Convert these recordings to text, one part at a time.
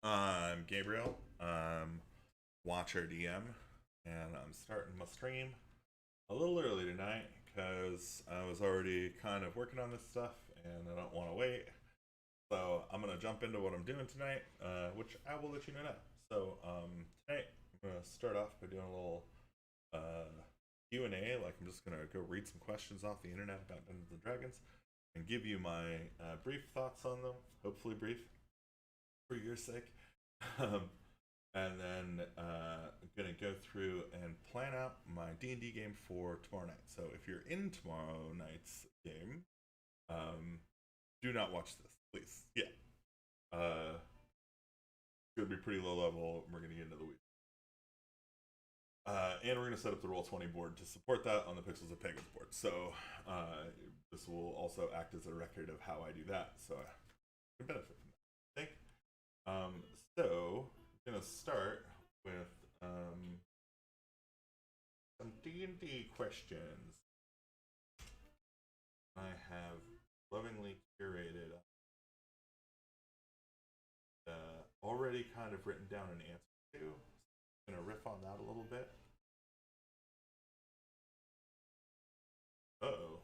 I'm Gabriel. I'm Watcher DM, and I'm starting my stream a little early tonight because I was already kind of working on this stuff and I don't want to wait. So I'm gonna jump into what I'm doing tonight, which I will let you know now. So tonight I'm gonna start off by doing a little uh, Q&A. Like I'm just gonna go read some questions off the internet about Dungeons and Dragons and give you my brief thoughts on them. Hopefully brief for your sake. Um, and then I'm gonna go through and plan out my D&D game for tomorrow night. So if you're in tomorrow night's game, um, do not watch this, please. Yeah, it's gonna be pretty low level. We're gonna get into the week, and we're gonna set up the Roll20 board to support that on the Pixels of Pagans board. So this will also act as a record of how I do that, so I can benefit from that, I think. So I'm gonna start with some D&D questions. I have lovingly curated, already kind of written down an answer to. I'm gonna riff on that a little bit. Uh-oh.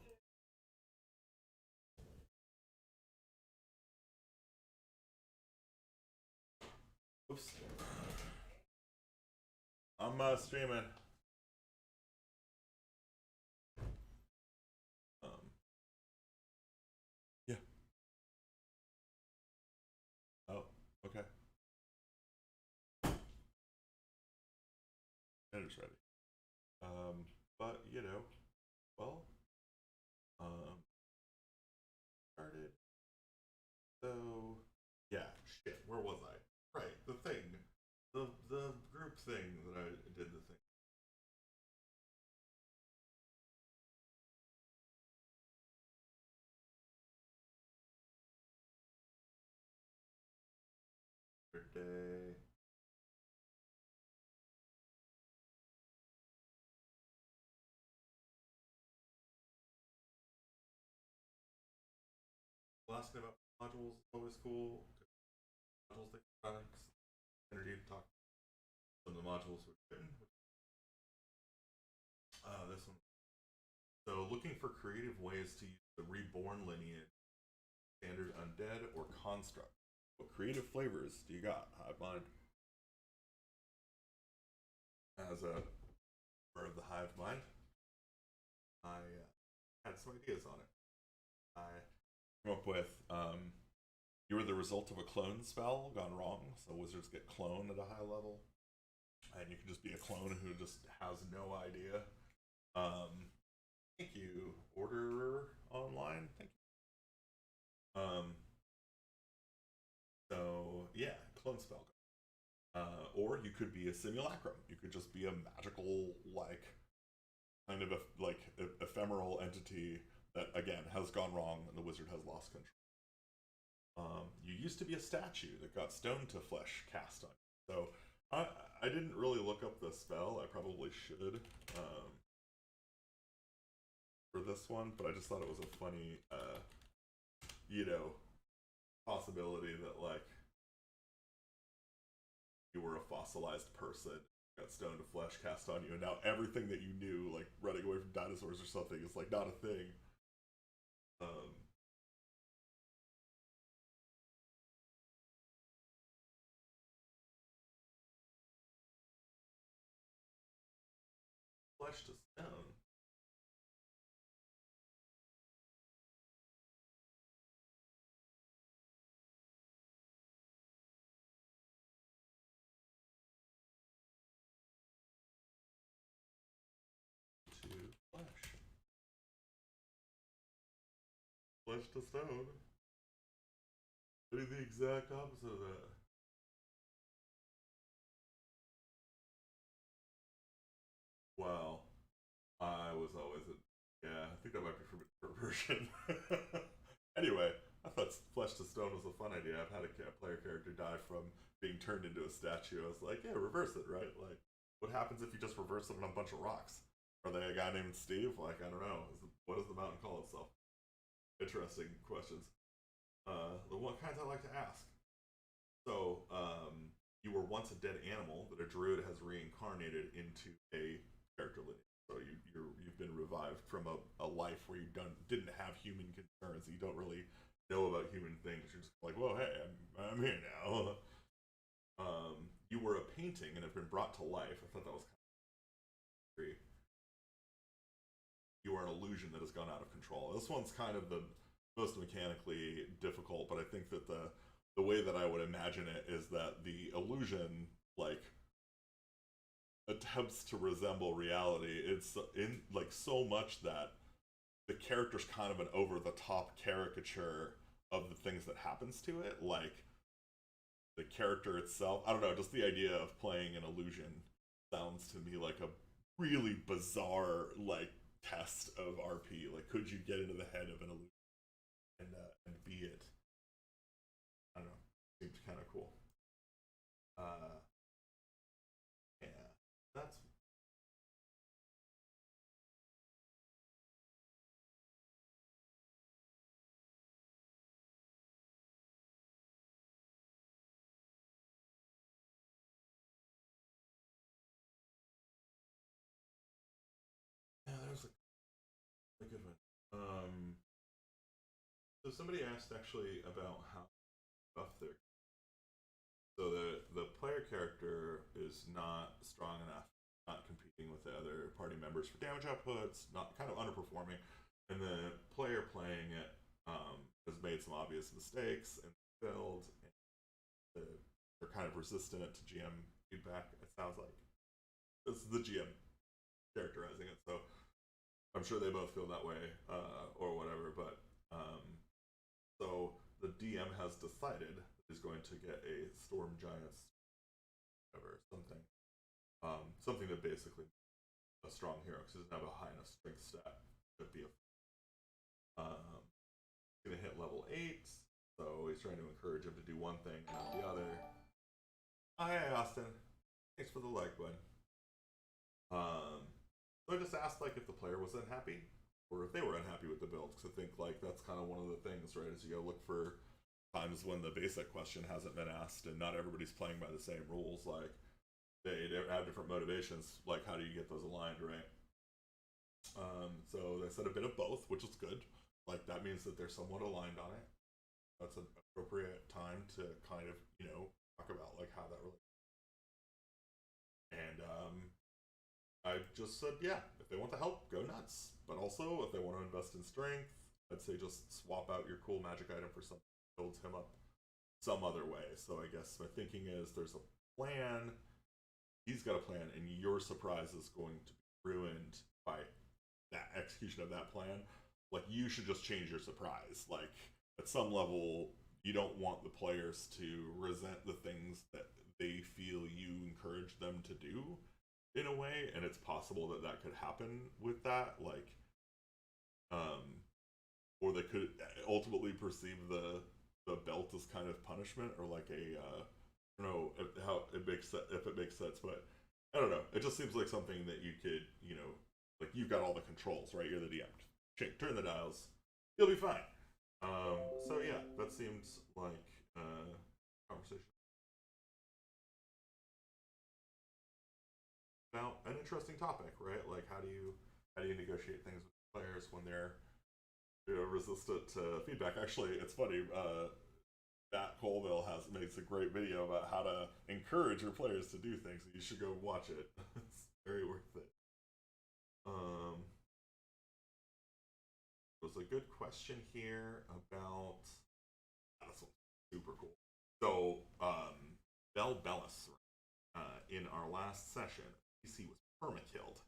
Oops. I'm streaming. Yeah. Oh, okay. Dinner's ready. But you know, well, started. So yeah, shit. Where was I? Right, the thing, the group thing that I did the thing. Day. Asking about modules is always cool. Modules like products, energy to talk. Some of the modules were written. This one. So looking for creative ways to use the reborn lineage, standard undead or construct. What creative flavors do you got? Hive mind. As a member of the hive mind, I had some ideas on it. I came up with you are the result of a clone spell gone wrong. So wizards get cloned at a high level, and you can just be a clone who just has no idea. Thank you, Order Online. Thank you. So yeah, clone spell. Or you could be a simulacrum. You could just be a magical, like, kind of a like ephemeral entity that again has gone wrong, and the wizard has lost control. You used to be a statue that got stone to flesh cast on you. So I didn't really look up the spell. I probably should for this one, but I just thought it was a funny, you know, possibility that like you were a fossilized person, got stone to flesh cast on you, and now everything that you knew, like running away from dinosaurs or something, is like not a thing. Flesh to stone. To flesh. Flesh to stone. Doing the exact opposite of that. Wow. I was always a. Yeah, I think that might be for perversion. Anyway, I thought flesh to stone was a fun idea. I've had a player character die from being turned into a statue. I was like, yeah, reverse it, right? Like, what happens if you just reverse it on a bunch of rocks? Are they a guy named Steve? Like, I don't know. What does the mountain call itself? Interesting questions. The one kinds I like to ask. So, once a dead animal that a druid has reincarnated into a character lineage. So you've been revived from a life where you didn't have human concerns. You don't really know about human things. You're just like, well, hey, I'm here now. You were a painting and have been brought to life. I thought that was kind of creepy. You are an illusion that has gone out of control. This one's kind of the most mechanically difficult, but I think that the way that I would imagine it is that the illusion, like, attempts to resemble reality. It's in like so much that the character's kind of an over the top caricature of the things that happens to it. Like the character itself, I don't know, just the idea of playing an illusion sounds to me like a really bizarre like test of RP. Like, could you get into the head of an illusion and be it? I don't know. Seems kind of cool. Yeah, that's yeah. There's a good one. So somebody asked actually about how buff their. So the player character is not strong enough, not competing with the other party members for damage outputs, not kind of underperforming, and the player playing it has made some obvious mistakes and failed, and they're kind of resistant to GM feedback. It sounds like this is the GM characterizing it, so I'm sure they both feel that way or whatever. But so the DM has decided he's going to get a Storm Giants, whatever, something that basically a strong hero because he doesn't have a high enough strength stat to be a. Gonna hit level 8, so he's trying to encourage him to do one thing, not the other. Oh, hey, Austin. Thanks for the like, bud. So I just asked like if the player was unhappy or if they were unhappy with the build, because I think like that's kind of one of the things, right? Is you gotta look for times when the basic question hasn't been asked and not everybody's playing by the same rules. Like they have different motivations. Like how do you get those aligned, right? So they said a bit of both, which is good. Like that means that they're somewhat aligned on it. That's an appropriate time to kind of talk about like how that really. And I just said, yeah, if they want the help, go nuts. But also, if they want to invest in strength, I'd say just swap out your cool magic item for something that builds him up some other way. So I guess my thinking is there's a plan. He's got a plan, and your surprise is going to be ruined by that execution of that plan. Like you should just change your surprise. Like at some level, you don't want the players to resent the things that they feel you encourage them to do in a way, and it's possible that that could happen with that. Like, or they could ultimately perceive the belt as kind of punishment or like a I don't know how it makes if it makes sense, but I don't know. It just seems like something that you could like you've got all the controls, right? You're the DM. Turn the dials, you'll be fine. So yeah, that seems like conversation about an interesting topic, right? Like how do you negotiate things with players when they're resistant to feedback? Actually, it's funny. Matt Colville makes a great video about how to encourage your players to do things. You should go watch it. It's very worth it. There's a good question here about this one's super cool. So, Bell Bellis, in our last session, PC was perma-killed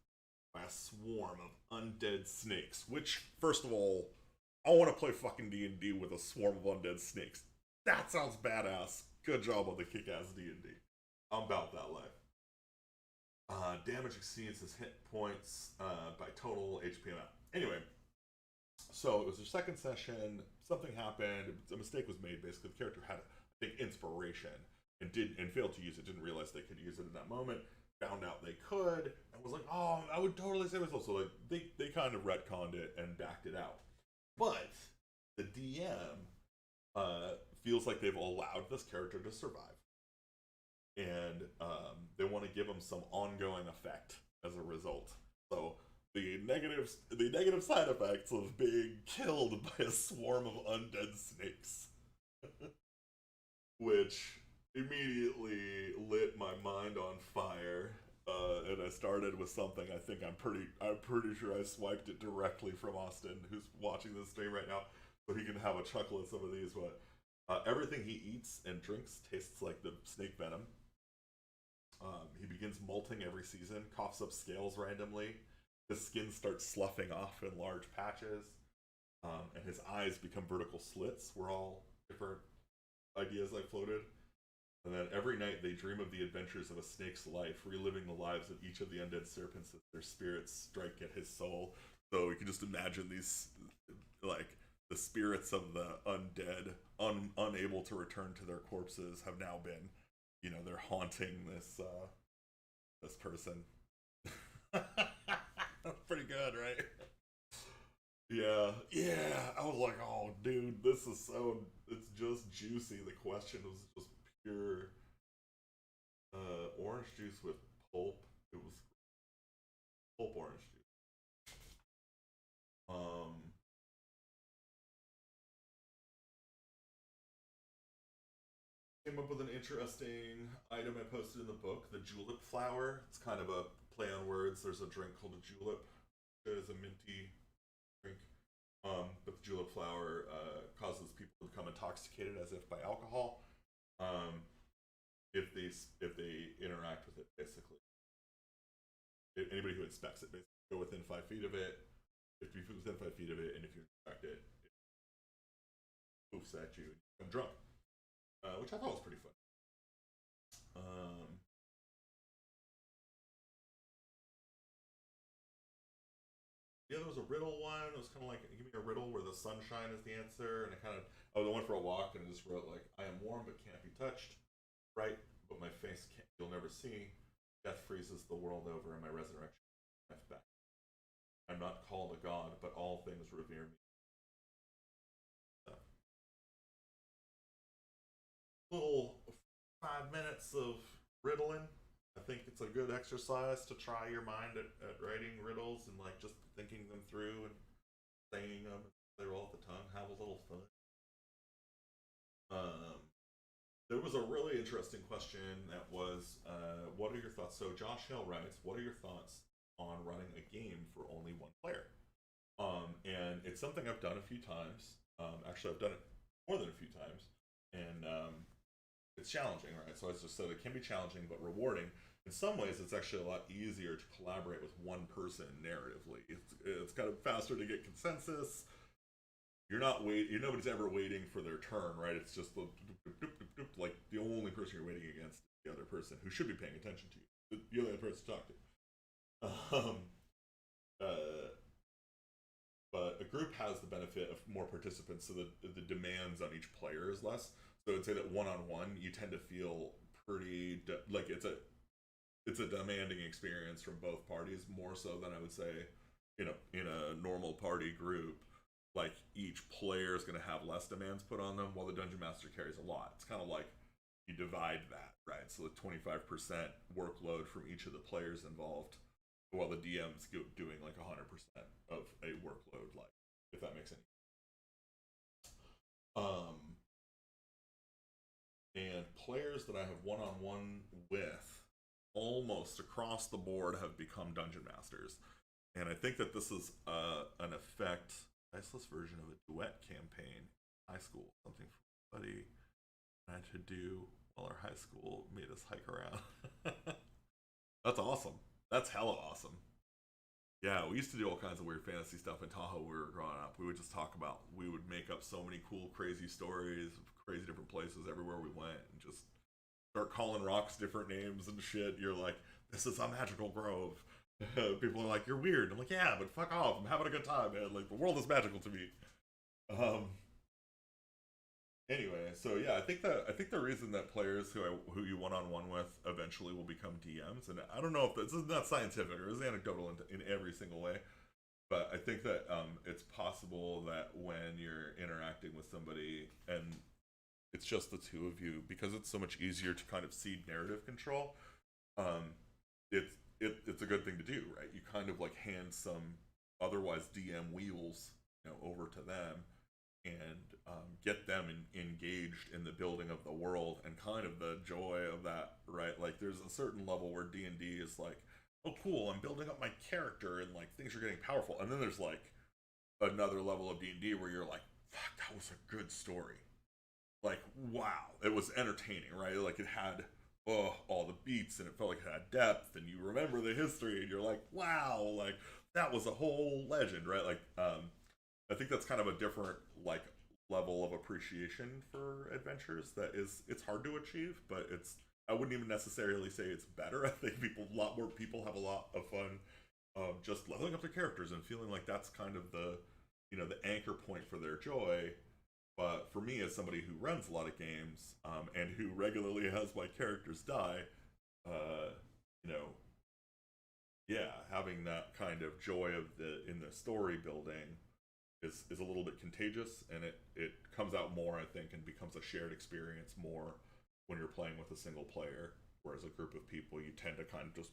by a swarm of undead snakes. Which, first of all, I want to play fucking D&D with a swarm of undead snakes. That sounds badass. Good job on the kick-ass D&D. I'm about that life. Damage exceeds his hit points by total HP amount. Anyway, so it was their second session. Something happened. A mistake was made. Basically, the character had a big inspiration and failed to use it. Didn't realize they could use it in that moment. Found out they could and was like, "Oh, I would totally save myself." So like they kind of retconned it and backed it out. But the DM feels like they've allowed this character to survive, and want to give them some ongoing effect as a result. So the negative side effects of being killed by a swarm of undead snakes, which immediately lit my mind on fire. And I started with something I think I'm pretty sure I swiped it directly from Austin, who's watching this stream right now, so he can have a chuckle at some of these. But everything he eats and drinks tastes like the snake venom. He begins molting every season, coughs up scales randomly. His skin starts sloughing off in large patches, and his eyes become vertical slits. Were all different ideas I floated. And then every night they dream of the adventures of a snake's life, reliving the lives of each of the undead serpents as their spirits strike at his soul. So you can just imagine these, like, the spirits of the undead, unable to return to their corpses, have now been, they're haunting this person. That's pretty good, right? Yeah. I was like, oh, dude, this is it's just juicy. The question was just pure orange juice with pulp. It was pulp orange juice. Came up with an interesting item I posted in the book, the julep flower. It's kind of a play on words. There's a drink called a julep. It is a minty drink. But the julep flower causes people to become intoxicated as if by alcohol. If they interact with it, basically. Anybody who inspects it, basically, go within 5 feet of it. If you're within 5 feet of it, and if you inspect it, it poofs at you and you become drunk. Which I thought was pretty fun. Yeah, there was a riddle one. It was kind of like, give me a riddle where the sunshine is the answer, and I went for a walk and I just wrote like, I am warm but can't be touched, right? But my face you'll never see. Death freezes the world over, and my resurrection life back. I'm not called a god, but all things revere me. So, little 5 minutes of riddling. I think it's a good exercise to try your mind at writing riddles and like just thinking them through and saying them. They roll off the tongue. Have a little fun. There was a really interesting question that was, what are your thoughts? So Josh Hill writes, what are your thoughts on running a game for only one player? And it's something I've done a few times. Actually, I've done it more than a few times. And it's challenging, right? So I just said it can be challenging but rewarding. In some ways, it's actually a lot easier to collaborate with one person narratively. It's kind of faster to get consensus. Nobody's ever waiting for their turn, right? It's just like the only person you're waiting against is the other person who should be paying attention to you. The other person to talk to. But a group has the benefit of more participants, so the demands on each player is less. So I'd say that one-on-one, you tend to feel pretty like it's a demanding experience from both parties, more so than I would say, in a normal party group. Like each player is going to have less demands put on them, while the dungeon master carries a lot. It's kind of like you divide that, right? So the 25% workload from each of the players involved, while the DM's doing like 100% of a workload, like, if that makes any sense. And players that I have one-on-one with, almost across the board, have become dungeon masters. And I think that this is an effect, priceless version of a duet campaign in high school, something for buddy had to do while our high school made us hike around. That's awesome. That's hella awesome. Yeah, we used to do all kinds of weird fantasy stuff in Tahoe when we were growing up. We would just talk about, we would make up so many cool, crazy stories of crazy different places everywhere we went, and just start calling rocks different names and shit. You're like, this is a magical grove. People are like, you're weird. I'm like, yeah, but fuck off. I'm having a good time, man. Like, the world is magical to me. Anyway, so yeah, I think the reason that players who you one-on-one with eventually will become DMs, and I don't know if this is not scientific or is anecdotal in every single way, but I think that it's possible that when you're interacting with somebody and it's just the two of you, because it's so much easier to kind of cede narrative control, um, it's a good thing to do, right? You kind of like hand some otherwise DM wheels, over to them, and get them engaged in the building of the world and kind of the joy of that, right? Like there's a certain level where D&D is like, oh cool, I'm building up my character and like things are getting powerful, and then there's like another level of D&D where you're like, fuck, that was a good story. Like, wow, it was entertaining, right? Like it had all the beats, and it felt like it had depth, and you remember the history, and you're like, wow, like that was a whole legend, right? Like, I think that's kind of a different like level of appreciation for adventures that is it's hard to achieve, but it's I wouldn't even necessarily say it's better. I think a lot more people have a lot of fun just leveling up their characters and feeling like that's kind of the anchor point for their joy. But for me, as somebody who runs a lot of games and who regularly has my characters die, uh, you know, yeah, having that kind of joy of the story building is a little bit contagious, and it comes out more, I think, and becomes a shared experience more when you're playing with a single player. Whereas a group of people, you tend to kind of just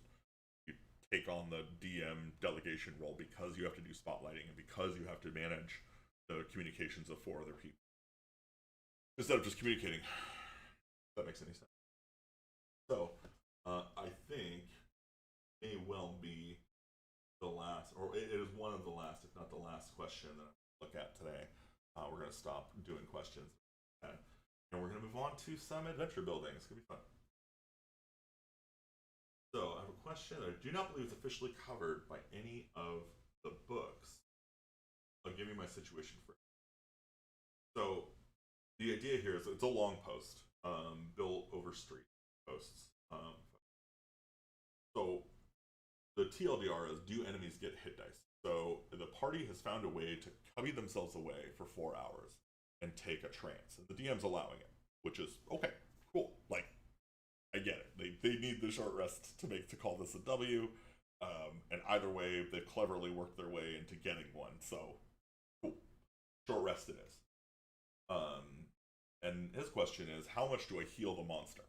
you take on the DM delegation role because you have to do spotlighting and because you have to manage the communications of four other people instead of just communicating. If that makes any sense. So I think may well be the last, or it is one of the last, if not the last question that I'm going to look at today. We're going to stop doing questions, and we're going to move on to some adventure building. It's going to be fun. So I have a question that I do not believe is officially covered by any of the books. I'll give you my situation first. So the idea here is it's a long post, built over street posts. So the TLDR is, do enemies get hit dice? So the party has found a way to cubby themselves away for 4 hours and take a trance, and the DM's allowing it, which is okay, cool. Like, I get it. They need the short rest to call this a W, and either way, they've cleverly worked their way into getting one. So cool, short rest it is. And his question is, how much do I heal the monster?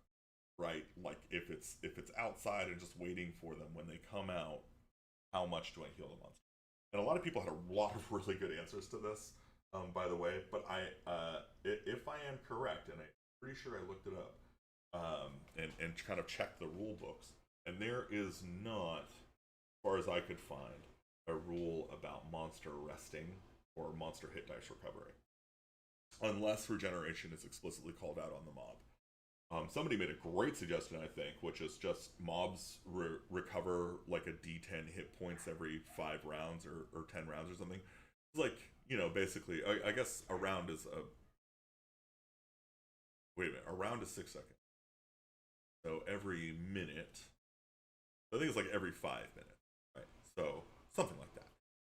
Right? Like if it's outside and just waiting for them when they come out, how much do I heal the monster? And a lot of people had a lot of really good answers to this, by the way. But if I am correct, and I'm pretty sure I looked it up, and kind of checked the rule books, and there is not, as far as I could find, a rule about monster resting or monster hit dice recovery, unless regeneration is explicitly called out on the mob. Somebody made a great suggestion, I think, which is just mobs recover like a D10 hit points every 5 rounds or 10 rounds or something. It's like, basically, I guess a round is a... Wait a minute, a round is 6 seconds. So every minute... I think it's like every 5 minutes, right? So something like that.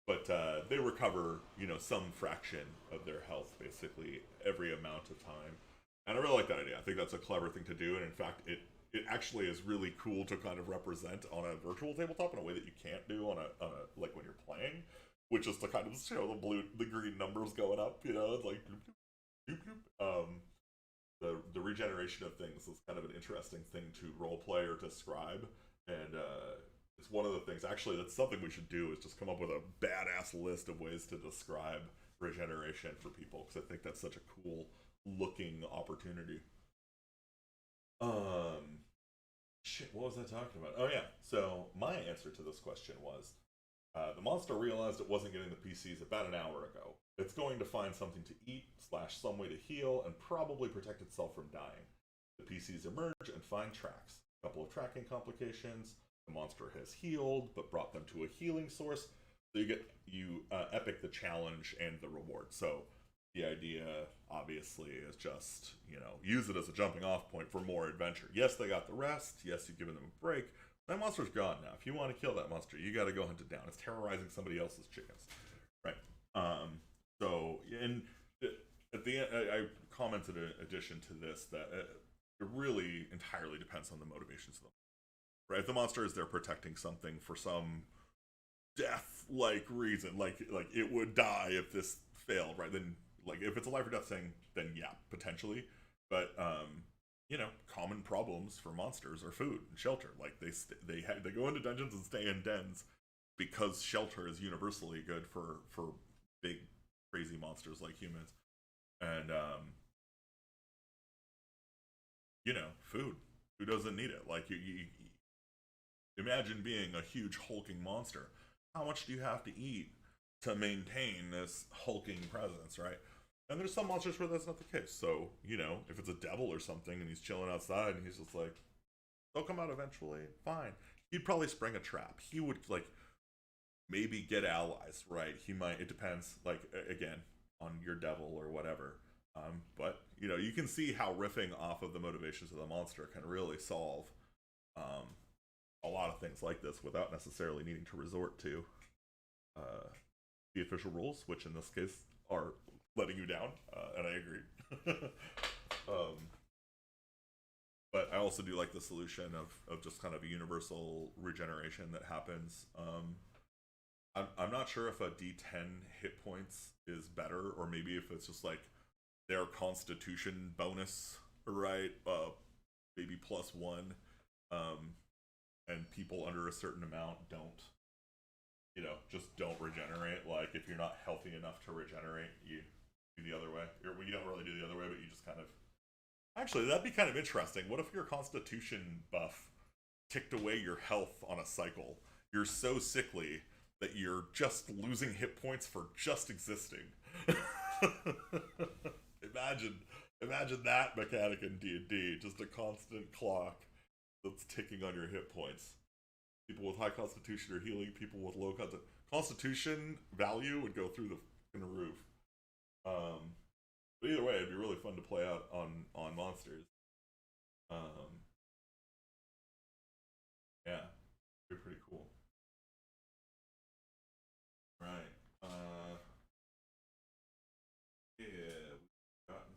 But they recover, some fraction of their health, basically, every amount of time. And I really like that idea. I think that's a clever thing to do, and in fact, it actually is really cool to kind of represent on a virtual tabletop in a way that you can't do on a like when you're playing, which is to kind of show the green numbers going up. It's like doop, doop. The regeneration of things is kind of an interesting thing to role play or describe, and it's one of the things. Actually, that's something we should do is just come up with a badass list of ways to describe regeneration for people, because I think that's such a cool looking opportunity. Shit, what was I talking about? Oh yeah, so my answer to this question was, the monster realized it wasn't getting the PCs about an hour ago. It's going to find something to eat / some way to heal and probably protect itself from dying. The PCs emerge and find tracks. A couple of tracking complications. The monster has healed, but brought them to a healing source. So you epic the challenge and the reward. So the idea, obviously, is just, use it as a jumping off point for more adventure. Yes, they got the rest. Yes, you've given them a break. That monster's gone now. If you want to kill that monster, you got to go hunt it down. It's terrorizing somebody else's chickens, right? So, and at the end, I commented in addition to this that it really entirely depends on the motivations of them, right? If the monster is there protecting something for some death-like reason, like it would die if this failed, right? Then, like, if it's a life or death thing, then yeah, potentially. But common problems for monsters are food and shelter. Like they go into dungeons and stay in dens because shelter is universally good for big crazy monsters like humans. And food. Who doesn't need it? Like you imagine being a huge hulking monster. How much do you have to eat to maintain this hulking presence, right? And there's some monsters where that's not the case. So, if it's a devil or something and he's chilling outside and he's just like, they'll come out eventually, fine. He'd probably spring a trap. He would, like, maybe get allies, right? He might, it depends, like, again, on your devil or whatever. But, you can see how riffing off of the motivations of the monster can really solve a lot of things like this without necessarily needing to resort to the official rules, which in this case are letting you down, and I agree. But I also do like the solution of just kind of a universal regeneration that happens. I'm not sure if a D10 hit points is better, or maybe if it's just like their constitution bonus, right? Maybe +1, and people under a certain amount don't, just don't regenerate. Like if you're not healthy enough to regenerate, you do the other way. You don't really do the other way, but you just kind of. Actually, that'd be kind of interesting. What if your constitution buff ticked away your health on a cycle? You're so sickly that you're just losing hit points for just existing. Imagine that mechanic in D&D, just a constant clock that's ticking on your hit points. People with high constitution are healing, people with low constitution value would go through the fucking roof. But either way, it'd be really fun to play out on monsters. Yeah, it'd be pretty cool. Right. Yeah, we've gotten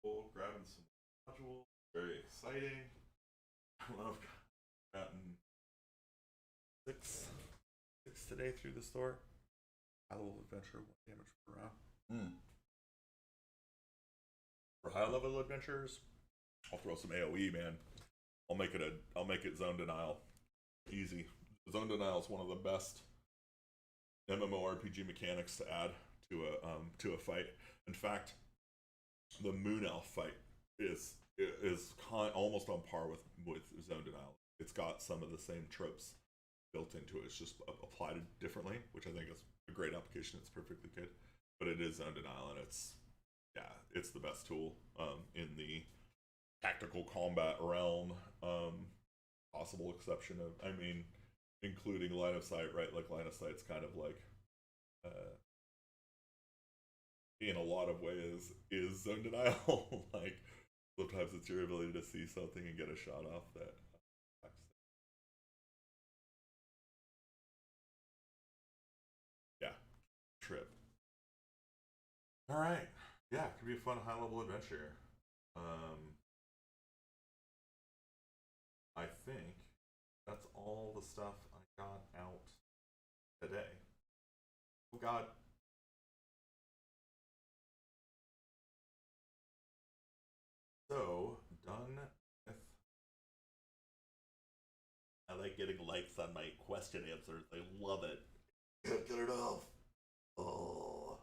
some grabbing some modules. Very exciting. I've gotten six today through the store. High level adventure, 1 damage per round. For high level adventures, I'll throw some AoE, man. I'll make it zone denial. Easy. Zone denial is one of the best MMORPG mechanics to add to a fight. In fact, the Moon Elf fight is almost on par with zone denial. It's got some of the same tropes built into it. It's just applied differently, which I think is a great application. It's perfectly good, but it is zone denial, and it's the best tool in the tactical combat realm. Possible exception of, including line of sight, right? Like line of sight's kind of like, in a lot of ways, is zone denial. Like sometimes it's your ability to see something and get a shot off that. Yeah, trip. All right, yeah, it could be a fun high level adventure. I think that's all the stuff I got out today. Oh God. So, done with. I like getting likes on my question answers. I love it. Can't get it off. Oh.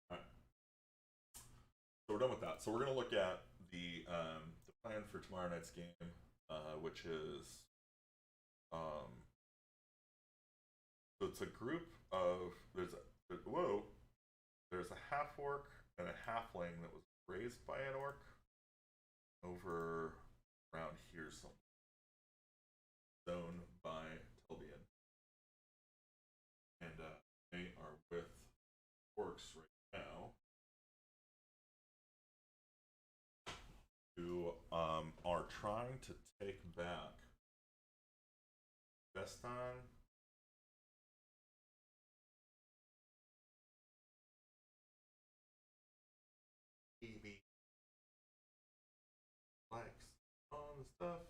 Alright. So we're done with that. So we're gonna look at the plan for tomorrow night's game, which is so it's a group of there's a half orc and a halfling that was raised by an orc over around here somewhere, zone by Telbian, and they are with orcs right now, who are trying to take back Veston. Maybe likes on the stuff.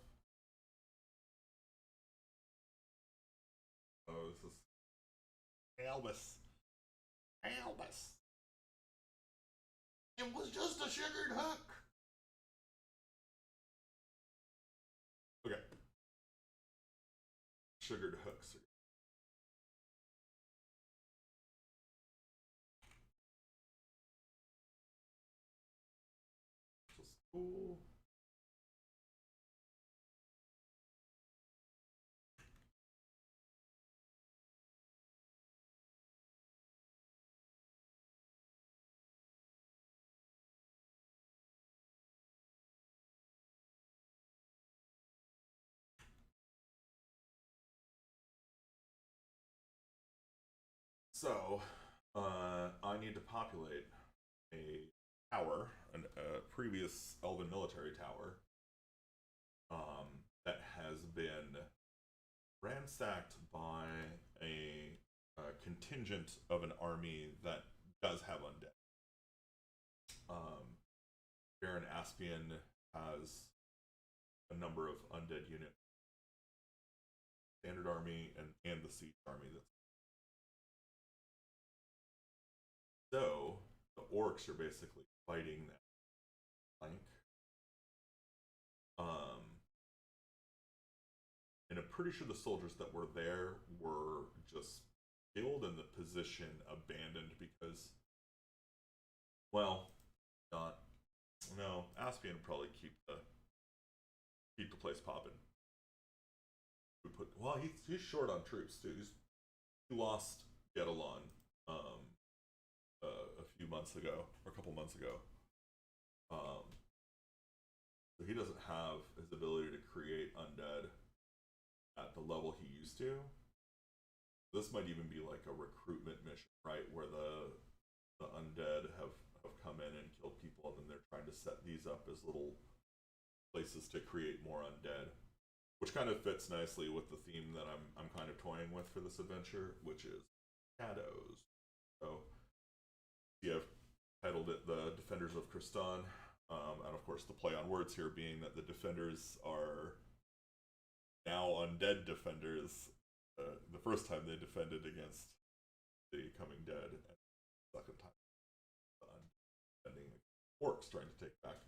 Oh, this is Albus. Albus. It was just a sugared hook. Okay. Sugared hooks. Cool. So, I need to populate a tower, a previous Elven military tower, that has been ransacked by a contingent of an army that does have undead. Baron Aspian has a number of undead units, standard army and the siege army. So the orcs are basically fighting that flank. And I'm pretty sure the soldiers that were there were just killed and the position abandoned because, well, not. No, Aspian would probably keep the place popping. He's short on troops too. He lost Gedalon a few months ago, or a couple months ago. So he doesn't have his ability to create undead at the level he used to. This might even be like a recruitment mission, right? Where the undead have come in and killed people, and then they're trying to set these up as little places to create more undead, which kind of fits nicely with the theme that I'm kind of toying with for this adventure, which is shadows. So, yeah, I've titled it "The Defenders of Kristan," and of course the play on words here being that the defenders are now undead defenders. The first time they defended against the coming dead, and the second time defending orcs trying to take back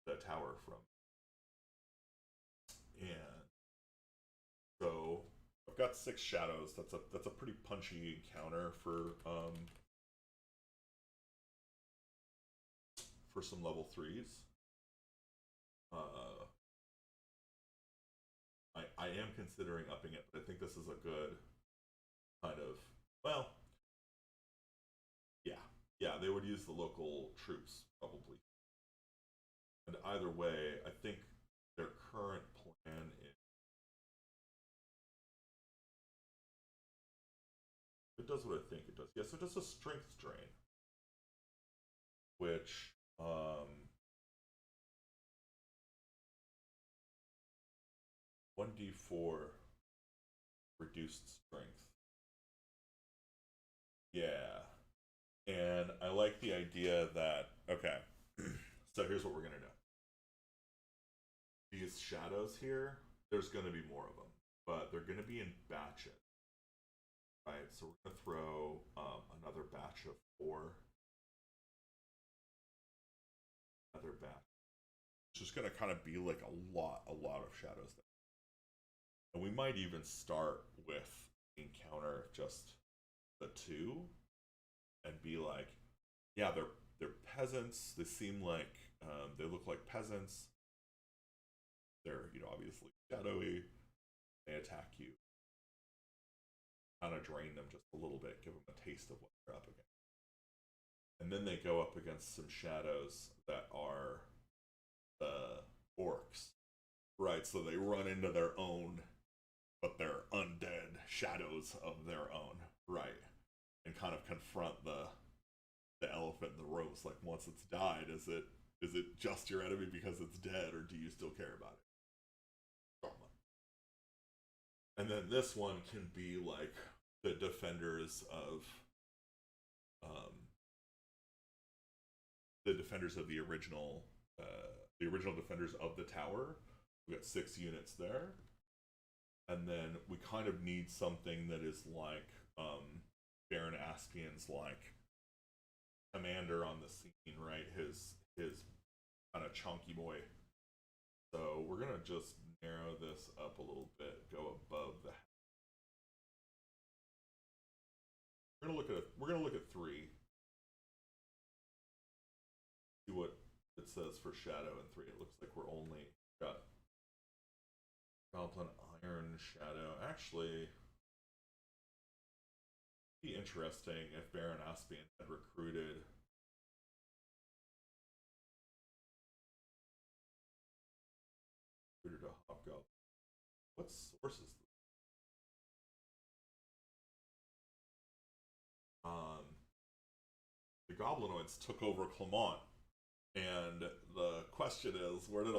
the tower from. And so I've got 6 shadows. That's a pretty punchy encounter for some level 3s. I am considering upping it, but I think this is a good kind of, well, yeah, they would use the local troops probably. And either way, I think their current plan is, it does what I think it does. Yeah, so it does a strength drain, which 1d4 reduced strength. Yeah. And I like the idea that, okay, so here's what we're going to do. These shadows here, there's going to be more of them, but they're going to be in batches. Right, so we're going to throw another batch of 4. Another batch. It's just going to kind of be like a lot of shadows there. And we might even start with encounter of just the 2 and be like, yeah, they're peasants. They seem like they look like peasants. They're, obviously shadowy. They attack you. Kind of drain them just a little bit, give them a taste of what they're up against. And then they go up against some shadows that are the orcs. Right, so they run into their own, but they're undead shadows of their own, right? And kind of confront the elephant in the room. Like, once it's died, is it just your enemy because it's dead, or do you still care about it? And then this one can be like the defenders of the original defenders of the tower. We got 6 units there, and then we kind of need something that is like Baron Aspian's like commander on the scene, right? His kind of chunky boy. So we're gonna just narrow this up a little bit, go above the. We're gonna look at 3. See what it says for Shadow in 3. It looks like we're only got Goblin Iron Shadow. Actually, it'd be interesting if Baron Aspian had recruited to Hobgoblin. What source is this? The Goblinoids took over Clermont, and the question is, where did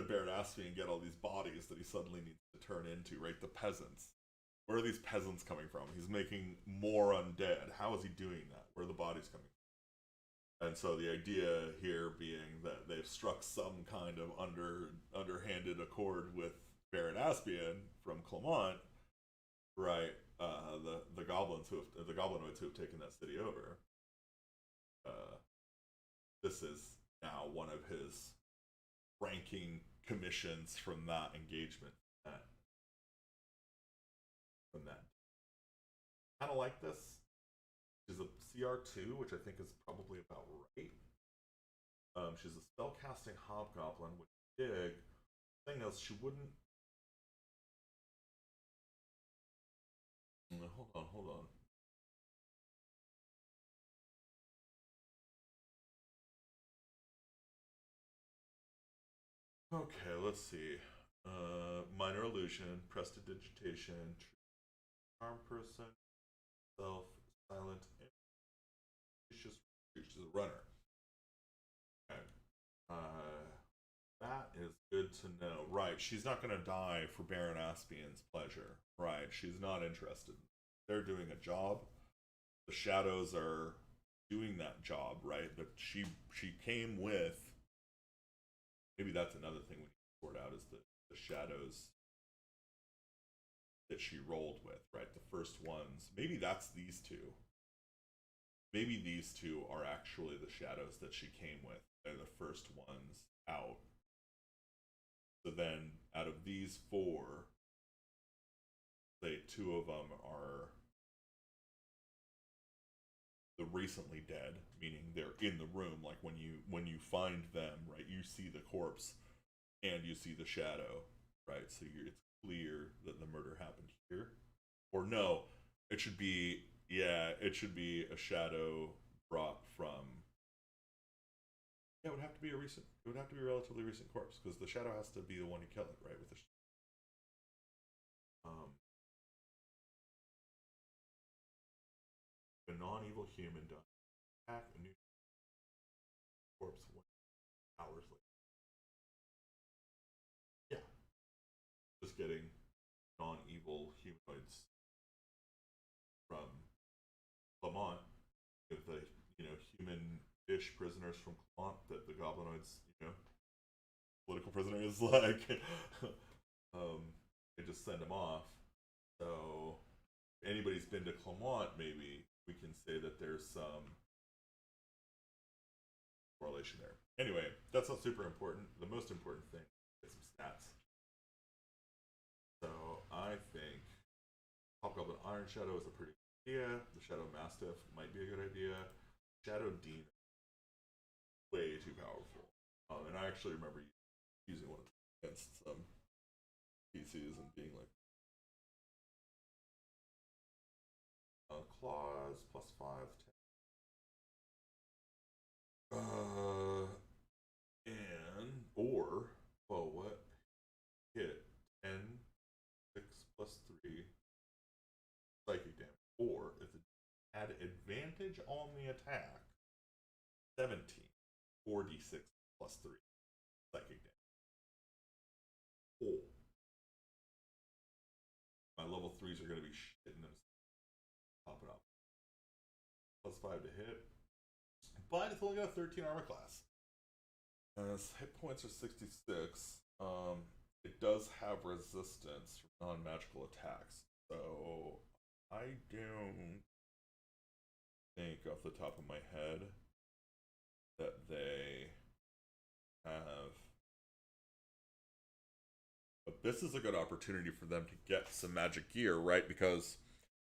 Baron Aspian get all these bodies that he suddenly needs to turn into? Right, the peasants. Where are these peasants coming from? He's making more undead. How is he doing that? Where are the bodies coming from? And so the idea here being that they've struck some kind of underhanded accord with Baron Aspian from Clermont, right? The Goblinoids who have taken that city over. This is now one of his ranking commissions from that engagement. From that, kind of like this. She's a CR2, which I think is probably about right. She's a spellcasting hobgoblin, which is big. Thing is, she wouldn't. Hold on. Okay, let's see. Minor illusion, prestidigitation, charm person, self, silent. She's a runner. Okay. That is good to know. Right, she's not going to die for Baron Aspian's pleasure. Right, she's not interested. They're doing a job. The shadows are doing that job, right? But she came with. Maybe that's another thing we need to sort out is the shadows that she rolled with, right? The first ones. Maybe that's these 2. Maybe these 2 are actually the shadows that she came with. They're the first ones out. So then, out of these 4, say 2 of them are the recently dead, meaning they're in the room. Like when you find them, right, you see the corpse and you see the shadow, right? So it's clear that the murder happened here. Or no, it should be a shadow brought from. Yeah, it would have to be a relatively recent corpse because the shadow has to be the one who killed it, right? With the a non-evil human done attack a new corpse 1 hours later. Yeah, just getting non-evil humanoids from Clermont, with the human-ish prisoners from Clermont that the Goblinoids, political prisoners, like, they just send them off. So, if anybody's been to Clermont, maybe we can say that there's some correlation there. Anyway, that's not super important. The most important thing is some stats. So I think Hobgoblin Iron Shadow is a pretty good idea. The Shadow Mastiff might be a good idea. Shadow Demon, way too powerful. And I actually remember using one against some PCs and being like, claws +5, 10. What? Hit 10, 6 +3 psychic damage. Or if it had advantage on the attack, 17, 4d6 +3 psychic damage. Oh. My level 3s are going to be shitting them. Pop it up. +5 to hit. But it's only got a 13 armor class. Hit points are 66. It does have resistance from non-magical attacks. So I don't think off the top of my head that they have. But this is a good opportunity for them to get some magic gear, right? Because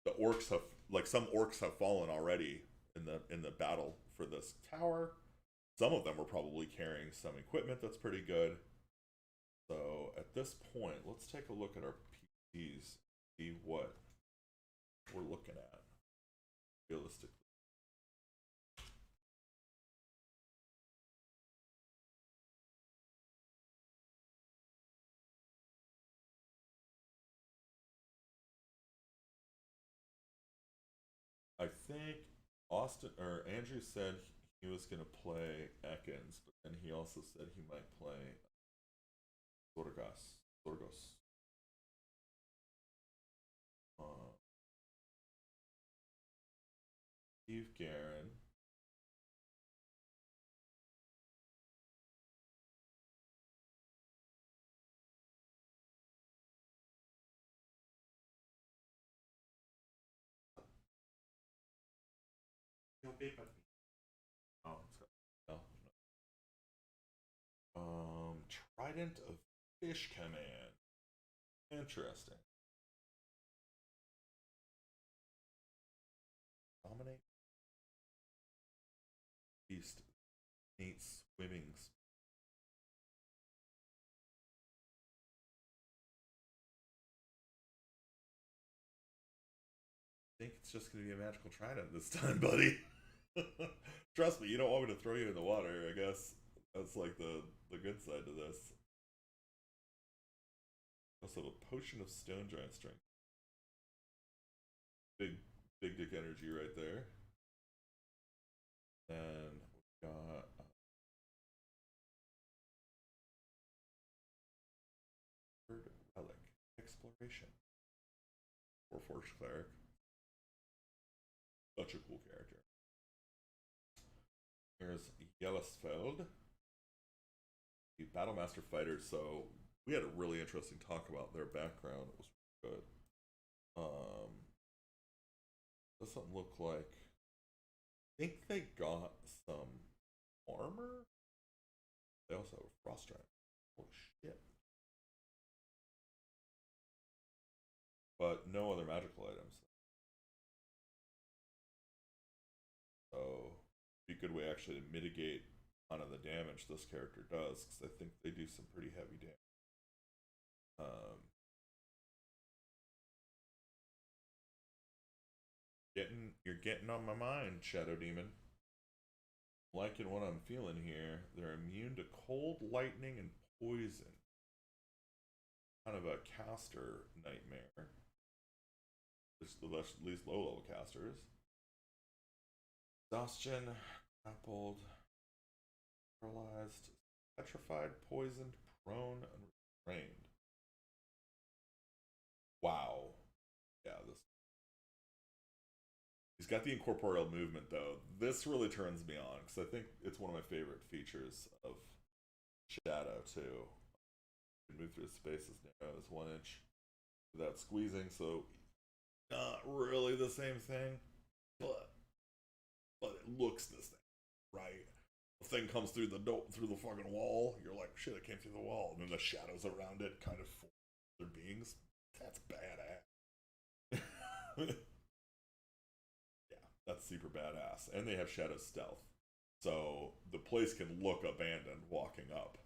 the orcs have, like, some orcs have fallen already in the battle for this tower. Some of them were probably carrying some equipment that's pretty good. So at this point, let's take a look at our PCs, see what we're looking at realistically. I think Austin or Andrew said he was going to play Ekans, but then he also said he might play Zorgos. Steve Guerin. Oh, it's got, no. Trident of Fish Command. Interesting. Dominate. Beast. Neat swimmings. I think it's just going to be a magical trident this time, buddy. Trust me, you don't want me to throw you in the water. I guess that's like the good side to this. Also, a potion of stone giant strength. Big dick energy right there. Then we got third relic exploration. Warforged cleric. Such a cool character. Here's Yellesfeld, the Battlemaster fighter. So we had a really interesting talk about their background. It was good. Doesn't look like. I think they got some armor. They also have a frost giant. Holy shit! But no other magical items. So be a good way actually to mitigate kind of the damage this character does, because I think they do some pretty heavy damage. You're getting on my mind, Shadow Demon. Liking what I'm feeling here. They're immune to cold, lightning, and poison. Kind of a caster nightmare. Just at least low level casters. Exhaustion, grappled, paralyzed, petrified, poisoned, prone, and restrained. Wow. Yeah, this. He's got the incorporeal movement though. This really turns me on because I think it's one of my favorite features of Shadow too. You can move through space as narrow as 1 inch without squeezing, so not really the same thing, but it looks the same, right? The thing comes through the fucking wall. You're like, shit, it came through the wall, and then the shadows around it kind of form their beings. That's badass. Yeah, that's super badass. And they have shadow stealth, so the place can look abandoned walking up,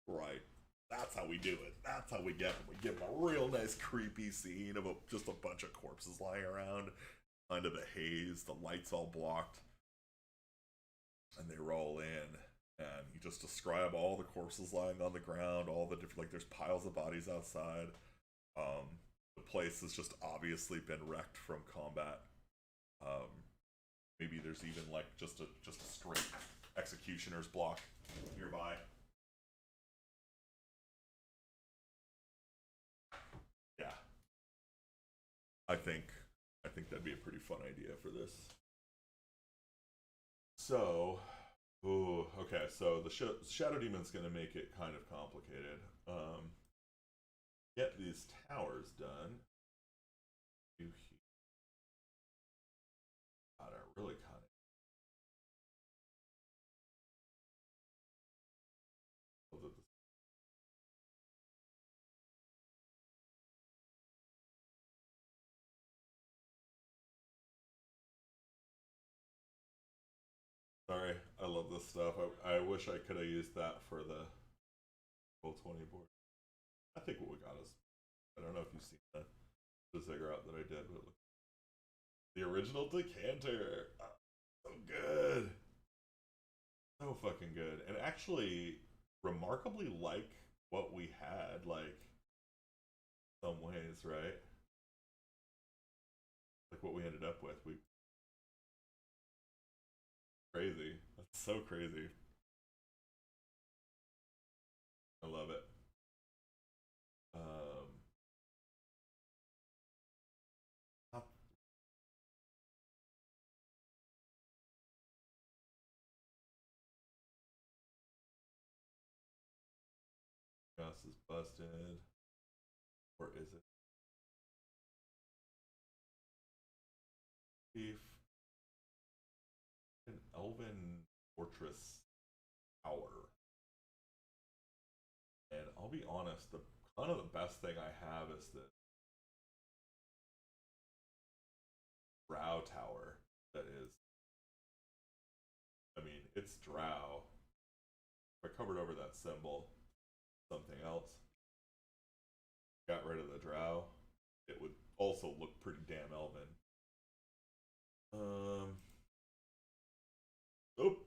right? That's how we do it. That's how we get them. We give them a real nice creepy scene of just a bunch of corpses lying around, kind of a haze, the lights all blocked, and they roll in, and you just describe all the corpses lying on the ground, all the different, like, there's piles of bodies outside. The place has just obviously been wrecked from combat. Maybe there's even like just a straight executioner's block nearby. Yeah, I think that'd be a pretty fun idea for this. So, ooh, okay. So the Shadow Demon's gonna make it kind of complicated. Get these towers done. God, I really kind of this stuff. I wish I could have used that for the Roll20 board. I think what we got is, I don't know if you've seen the ziggurat that I did, but look, the original decanter. So good. So fucking good. And actually remarkably like what we had, like some ways, right? Like what we ended up with. We crazy. That's so crazy. I love it. Um Gus is busted. Or is it? Beef. An Elven Fortress Tower. And I'll be honest, the kind of the best thing I have is the Drow Tower that is, I mean, it's Drow. If I covered over that symbol, something else, got rid of the Drow, it would also look pretty damn Elven. Oh,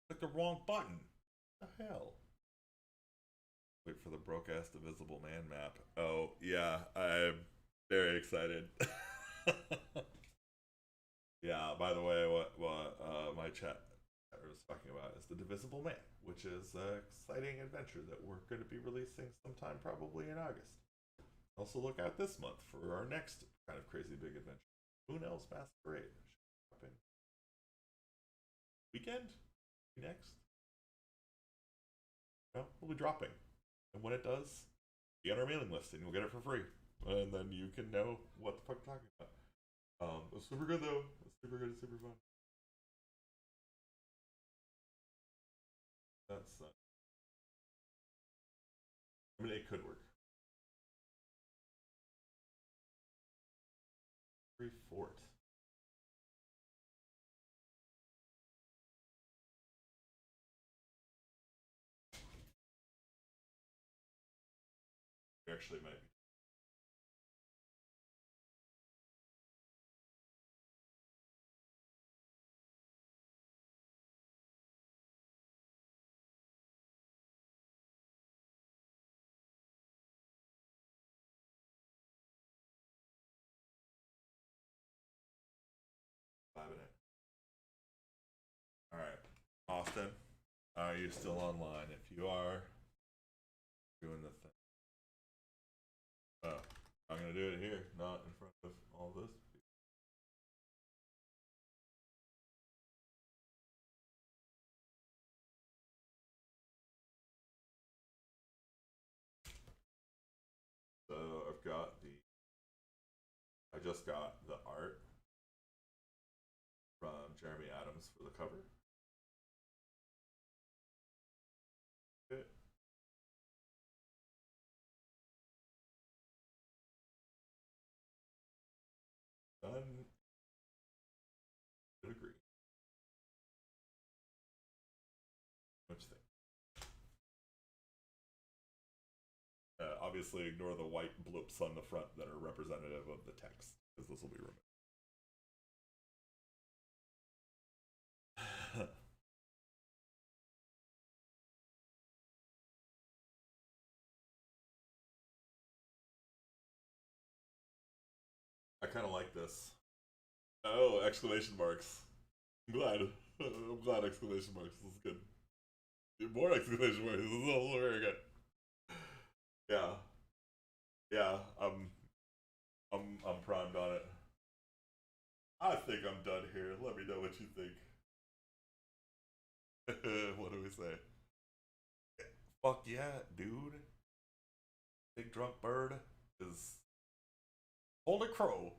click the wrong button. What the hell? Wait for the broke-ass Divisible Man map. Oh, yeah, I'm very excited. Yeah, by the way, what my chat was talking about is the Divisible Man, which is an exciting adventure that we're going to be releasing sometime probably in August. Also, look out this month for our next kind of crazy big adventure, Moonel's Masquerade. Weekend? Next? No, we'll be dropping. And when it does, be on our mailing list and you'll get it for free. And then you can know what the fuck I'm talking about. It was super good though. It was super good, super fun. That's I mean, it could work. 3 fort. We actually might be. Vibing it. Alright. Austin, are you still online? If you are, doing the thing. Oh, I'm gonna do it here, not in front of all this. So I've got the. I just got the art from Jeremy Adams for the cover. Okay. Done. Would agree. What you think? Obviously, ignore the white blips on the front that are representative of the text, because this will be removed. I kind of like this. Oh, exclamation marks. I'm glad. I'm glad exclamation marks. This is good. More exclamation marks. This is also very good. Yeah. Yeah. I'm primed on it. I think I'm done here. Let me know what you think. What do we say? Fuck yeah, dude. Big drunk bird is holy crow.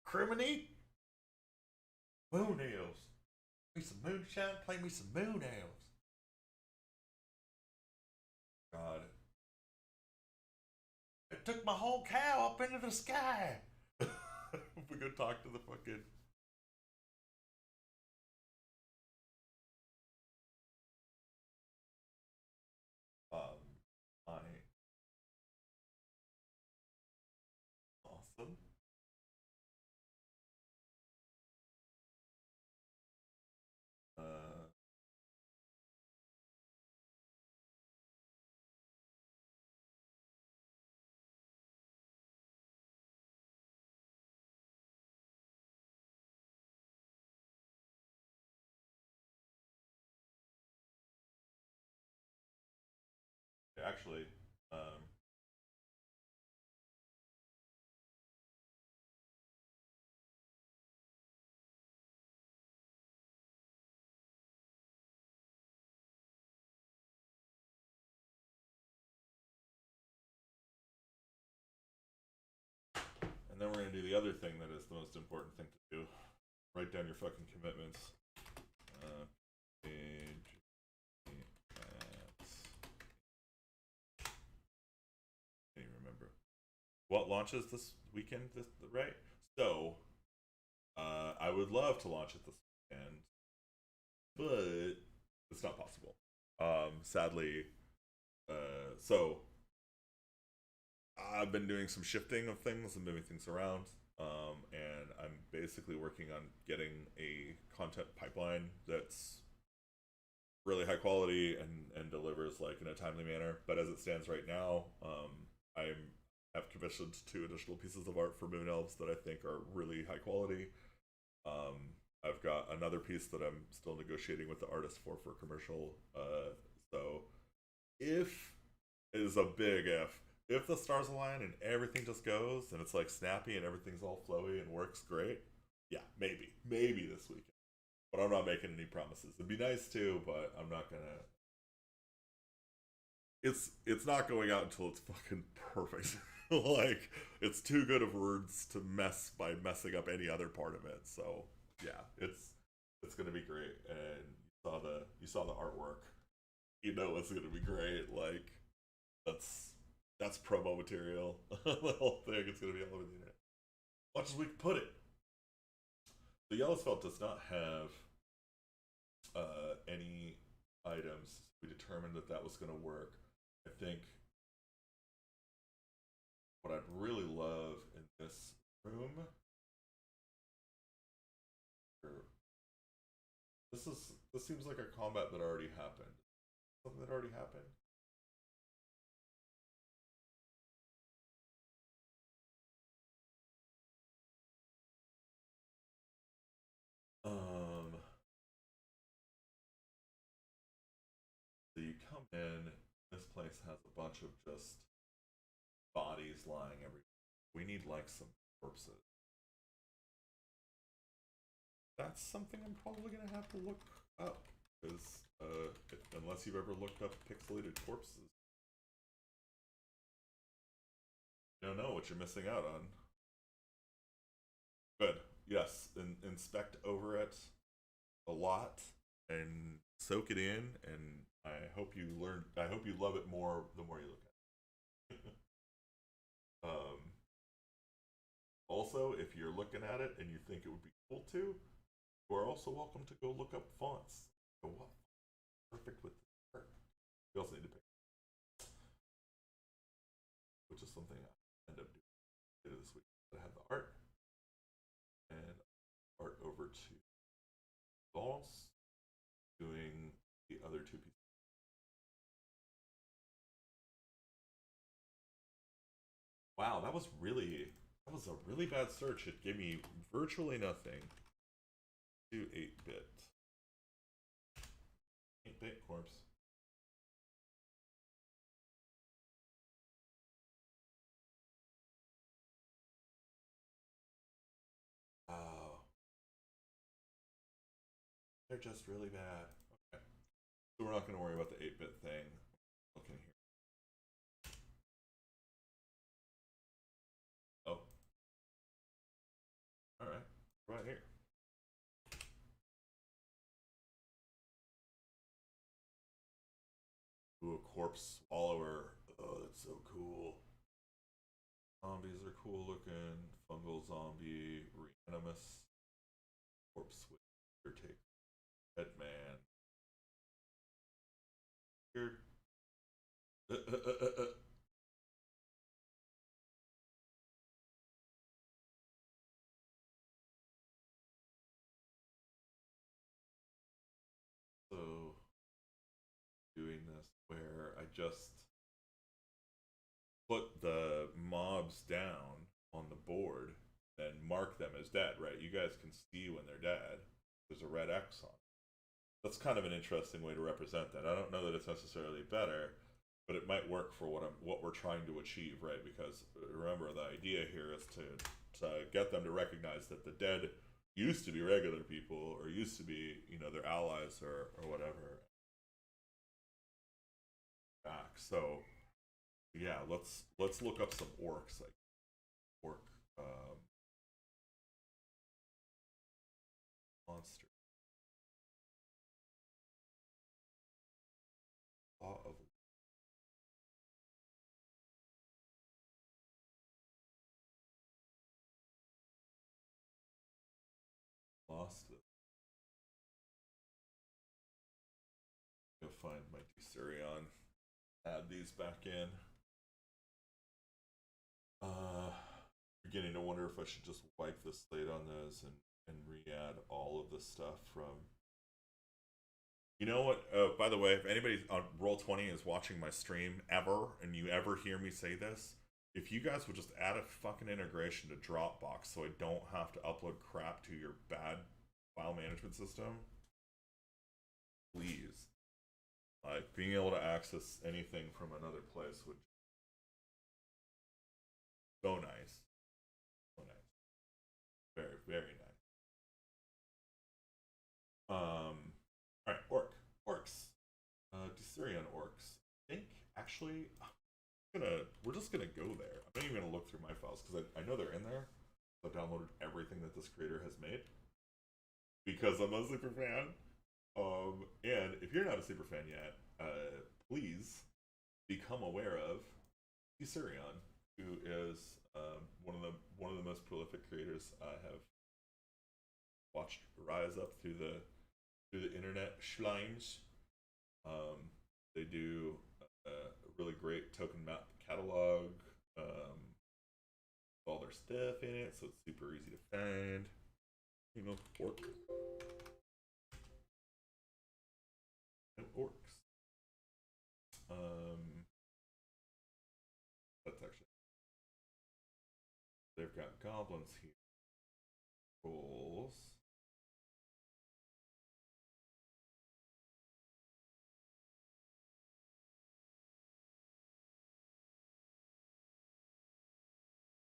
Criminy moon ales. Me some moonshine, play me some moon ales. God. It took my whole cow up into the sky. We go talk to the fucking actually. Um, and then we're gonna do the other thing that is the most important thing to do. Write down your fucking commitments. Page can't even remember what launches this weekend. This right? So I would love to launch it this weekend, but it's not possible. Sadly, so I've been doing some shifting of things and moving things around. And I'm basically working on getting a content pipeline that's really high quality and delivers like in a timely manner. But as it stands right now, I have commissioned 2 additional pieces of art for Moon Elves that I think are really high quality. I've got another piece that I'm still negotiating with the artist for commercial. So if is a big if the stars align and everything just goes and it's like snappy and everything's all flowy and works great, yeah, maybe this weekend. But I'm not making any promises. It'd be nice too, but I'm not gonna. It's not going out until it's fucking perfect. Like it's too good of words to mess by messing up any other part of it. So yeah, it's gonna be great. And you saw the artwork. You know it's gonna be great. Like that's promo material. The whole thing is gonna be all over the internet. Much as we can put it. The yellow felt does not have any items. We determined that that was going to work. I think what I'd really love in this room. This seems like a combat that already happened. Something that already happened. So you come in. This place has a bunch of just bodies lying everywhere. We need like some corpses. That's something I'm probably gonna have to look up because unless you've ever looked up pixelated corpses, you don't know what you're missing out on. Good. Yes, inspect over it a lot and soak it in, and I hope you learn. I hope you love it more the more you look at it. Also, if you're looking at it and you think it would be cool too, you are also welcome to go look up fonts. Go what? Perfect with this art. You also need to pick, which is something I end up doing later this week. I have the art and art over to Vance doing the other 2 pieces. Wow, that was a really bad search. It gave me virtually nothing. To 8-bit. 8-bit corpse. Oh. They're just really bad. Okay. So we're not going to worry about the 8-bit thing. Looking here. Oh. Alright. Right here. Ooh, a corpse swallower. Oh, that's so cool. Zombies are cool looking. Fungal zombie. Reanimus. Corpse with take. Headman. Weird. So doing this where I just put the mobs down on the board and mark them as dead, right? You guys can see when they're dead. There's a red X on it. That's kind of an interesting way to represent that. I don't know that it's necessarily better, but it might work for what we're trying to achieve, right? Because remember, the idea here is to get them to recognize that the dead used to be regular people, or used to be, you know, their allies, or whatever. Back. So yeah, let's look up some orcs, like orc monster. Law of Lost. Go find my Desurion. Add these back in. Beginning to wonder if I should just wipe the slate on those and re-add all of the stuff from. You know what? By the way, if anybody on Roll20 is watching my stream ever, and you ever hear me say this, if you guys would just add a fucking integration to Dropbox so I don't have to upload crap to your bad file management system, please. Like, being able to access anything from another place would so nice. So nice. Very, very nice. Alright, orcs. Desurion orcs. I think, actually, we're just gonna go there. I'm not even gonna look through my files, because I know they're in there. I've downloaded everything that this creator has made, because I'm a super fan. And if you're not a super fan yet, please become aware of Desurion, who is one of the most prolific creators I have watched rise up through the internet schleims. They do a really great token map catalog, all their stuff in it, so it's super easy to find. You know, orc. And orcs. That's actually. They've got goblins here. Trolls.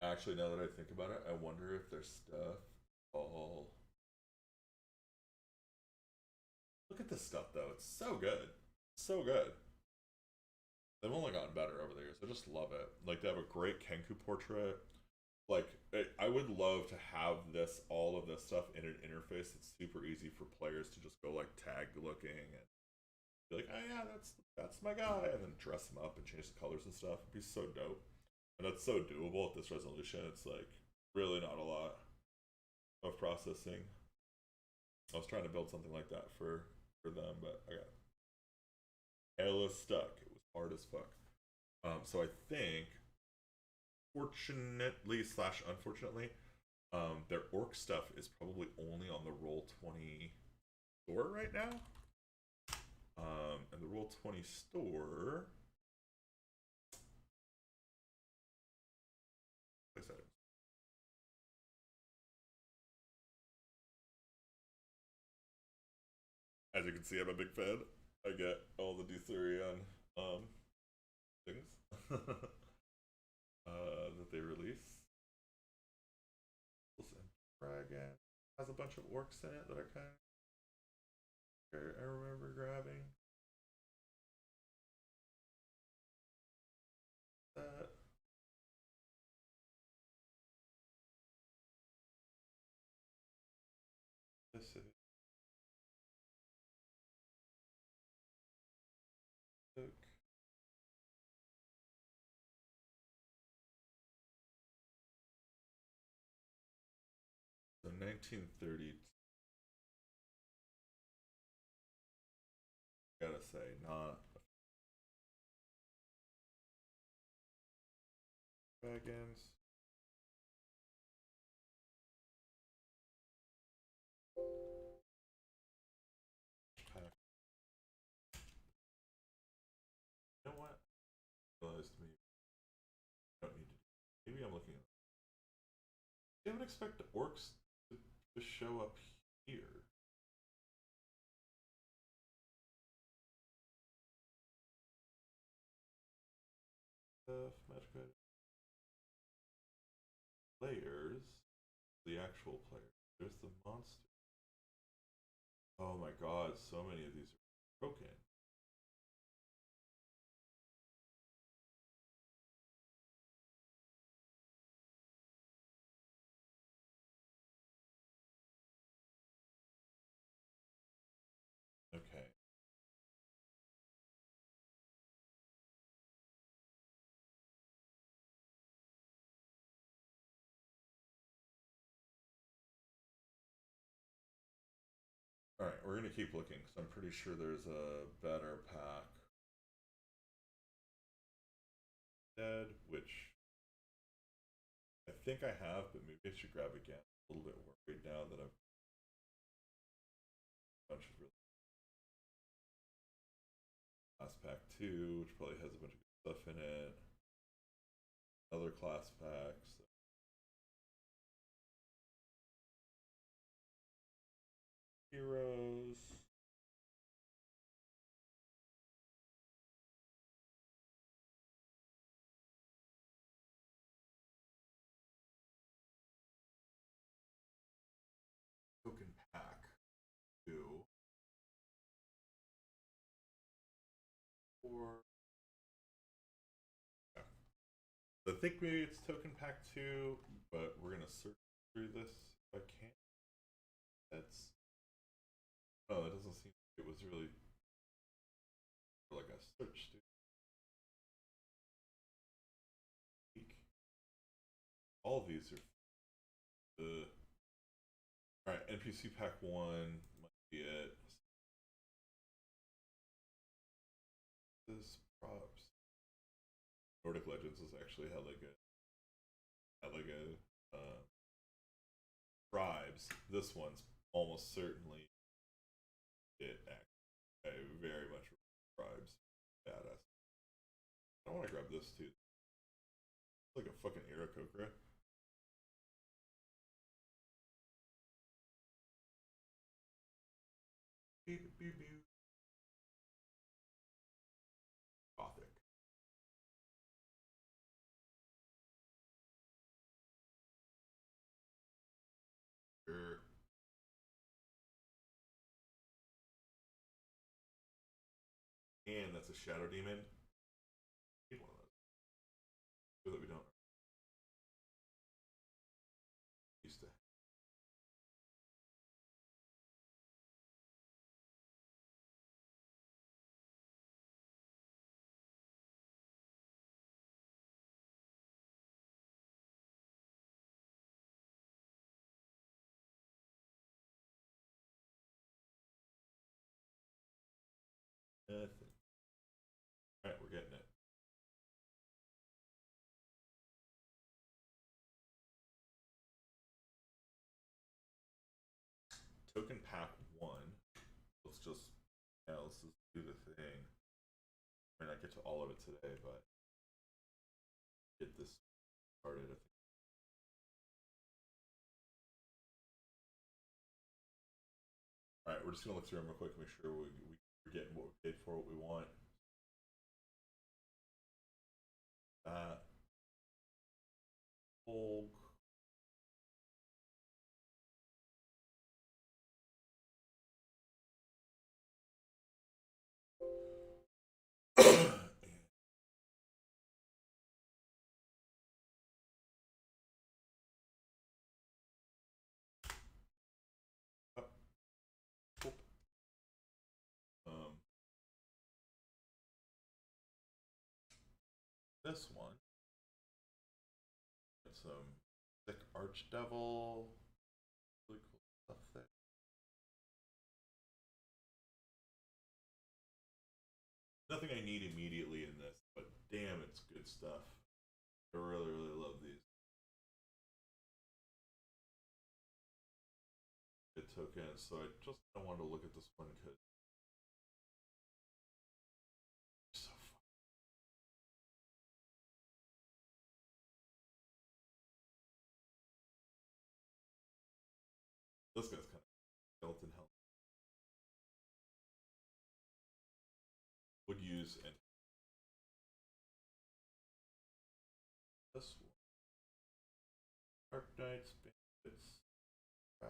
Actually, now that I think about it, I wonder if there's stuff all. Look at this stuff, though. It's so good. So good. They've only gotten better over the years. I just love it. Like, they have a great Kenku portrait. Like, I would love to have all of this stuff in an interface that's super easy for players to just go, like, tag looking and be like, oh yeah, that's my guy, and then dress him up and change the colors and stuff. It'd be so dope. And it's so doable at this resolution. It's like really not a lot of processing. I was trying to build something like that for them, but I got hella stuck. It was hard as fuck. So I think, fortunately slash unfortunately, their orc stuff is probably only on the Roll20 store right now. And the Roll20 store. I said it. As you can see, I'm a big fan. I get all the Desurion things that they release. Dragon has a bunch of orcs in it that are kind of I remember grabbing. That. This is so 1930. Gotta say, not dragons. You know what? I realized me. I don't need to. Maybe I'm looking at. I would expect the orcs to show up here. magic item. Players, the actual players. There's the monster. Oh my god, so many of these are broken. Okay. Alright, we're gonna keep looking because I'm pretty sure there's a better pack. Dead, which I think I have, but maybe I should grab again. A little bit worried now that I've a bunch of really class pack 2, which probably has a bunch of good stuff in it. Other class packs. Heroes. Token pack 2. 4. Yeah. I think maybe it's token pack 2, but we're gonna search through this if I can. That's oh, it doesn't seem like it was really like a search. All of these are the alright. NPC pack 1 might be it. This props. Nordic Legends is actually hella good. Hella good. Tribes. This one's almost certainly it. Actually, I very much tribes. Badass. I want to grab this too. It's like a fucking Aarakocra. Beep beep beep. Gothic. Sure. And that's a Shadow Demon. Need one of those. So that we don't used to. Nothing. Alright, we're getting it. Token pack 1. Let's just let's just do the thing. I mean, I get to all of it today, but get this started. I think. All right, we're just gonna look through them real quick, make sure we're getting what we paid for, what we want. That Hulk. um, this one. It's thick archdevil. Really cool stuff there. Nothing I need immediately in this, but damn, it's good stuff. I really, really love these. Good tokens, so I just don't want to look at this one because it's so fun. This guy's kind of skeleton health. Would use and Knights, Bandits, Wow.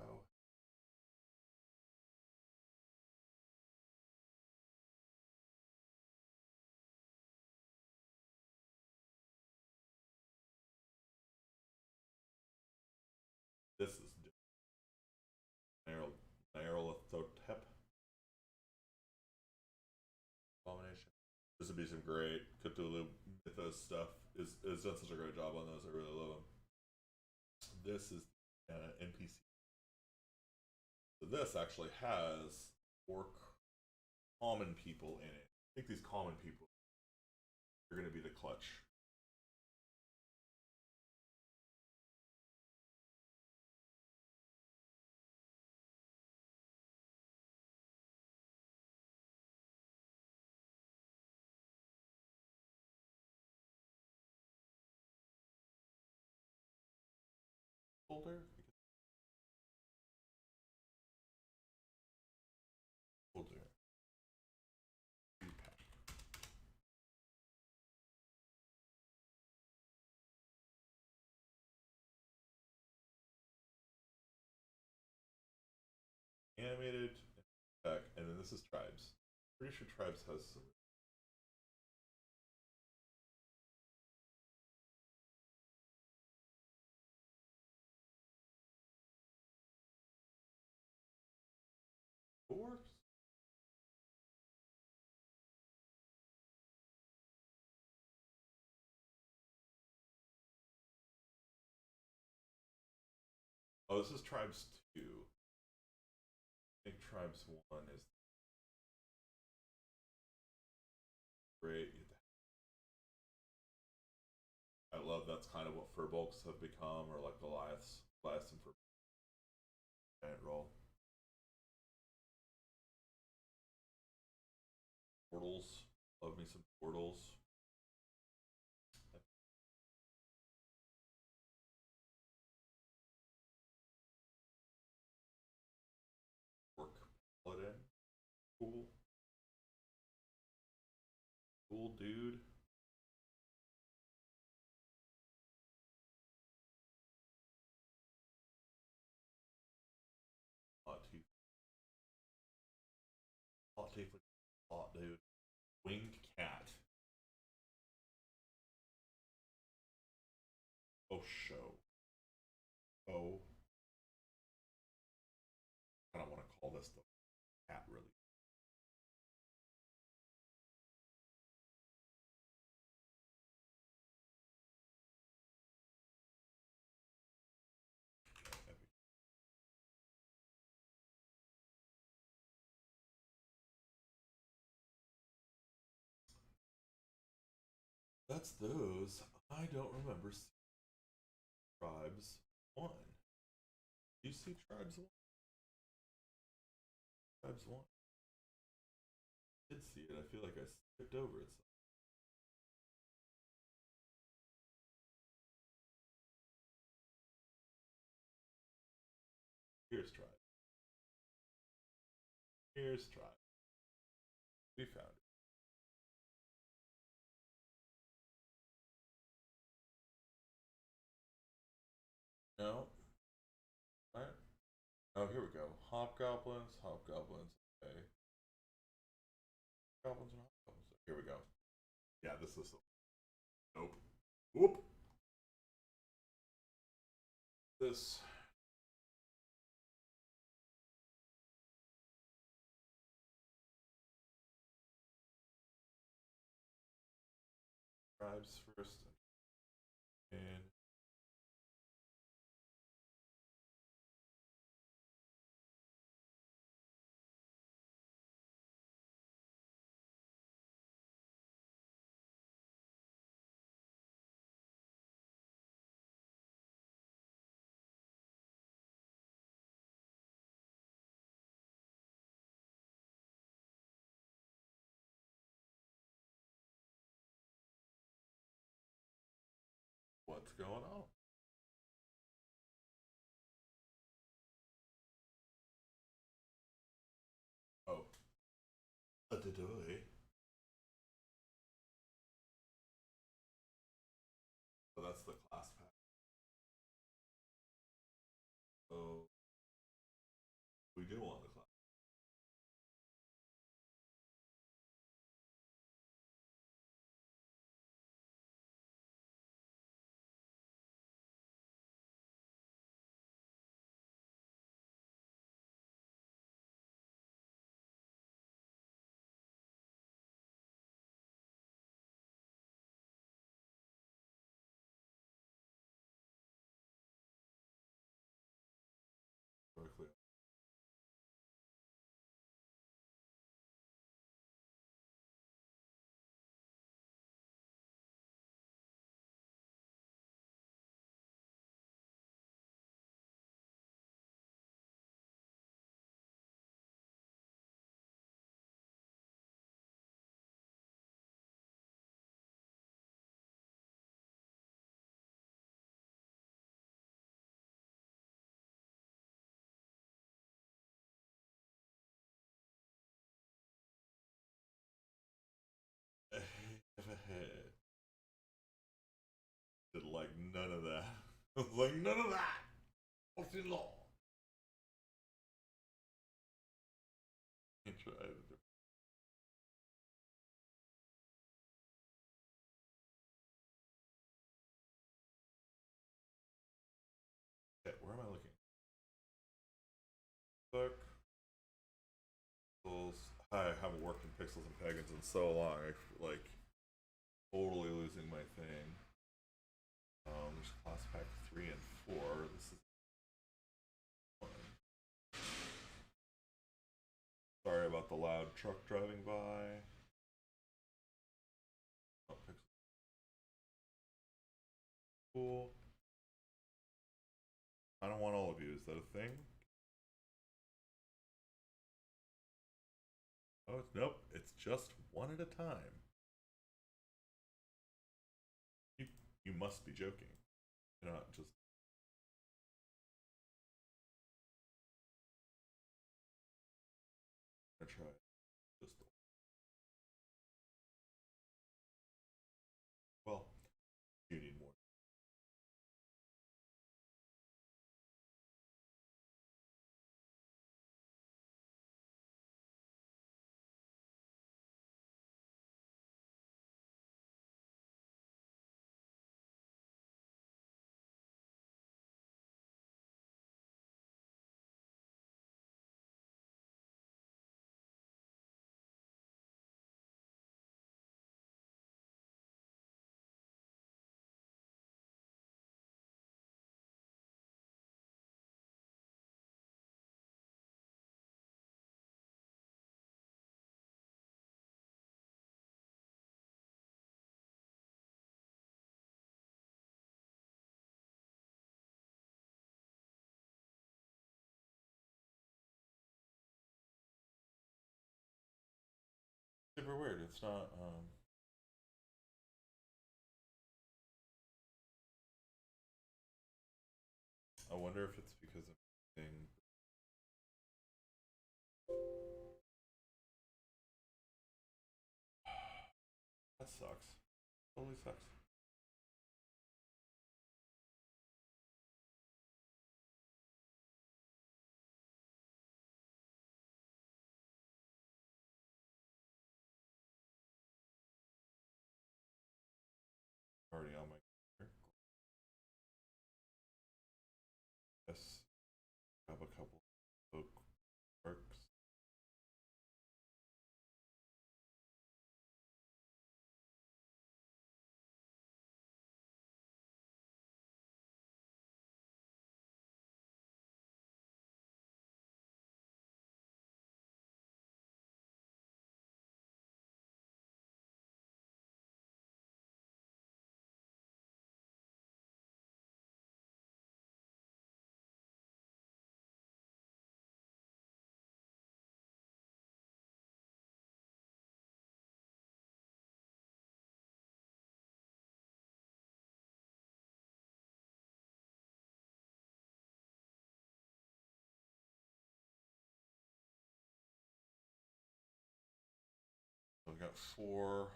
This is Nyarlathotep abomination. This would be some great Cthulhu mythos stuff. Is done such a great job on those. I really love them. This is NPC. So this actually has 4 common people in it. I think these common people are going to be the clutch. Folder. Folder. Animated, back, and then this is tribes. Pretty sure tribes has some. Dwarves? Oh, this is tribes 2. I think tribes 1 is great. I love that's kind of what furbolgs have become, or like Goliaths. Goliaths and furbolgs. Giant roll. Portals. Love me some portals. Work paladin. Cool. Cool dude. Hot teeth. Hot teeth. Hot dude. Winged cat. Oh, show. Oh. I don't want to call this the cat, really. That's those. I don't remember Tribes 1. Do you see Tribes 1? Tribes 1. I did see it. I feel like I skipped over it. Here's Tribe. Here's Tribe. We found it. No. Alright. Oh, here we go. Hobgoblins, Hobgoblins. Okay. Goblins and Hobgoblins. Here we go. Yeah, this is. Nope. Whoop. This. Tribes first. And what's going on? Oh. A doy. So that's the class pack. I was like, none of that. What's the law? I tried it. Okay, where am I looking? Book. Pixels. I haven't worked in pixels and pagans in so long. I like totally losing my thing. There's class pack 3 and 4. This is one. Sorry about the loud truck driving by. Oh, pixel. Cool. I don't want all of you. Is that a thing? Oh, nope. It's just one at a time. You, you must be joking. You're not just. I'm gonna try just. Well, you need more. Super weird. It's not. I wonder if it's because of thing. That sucks. Totally sucks. Already on my computer. Yes. Grab a couple bookmarks. So we got 4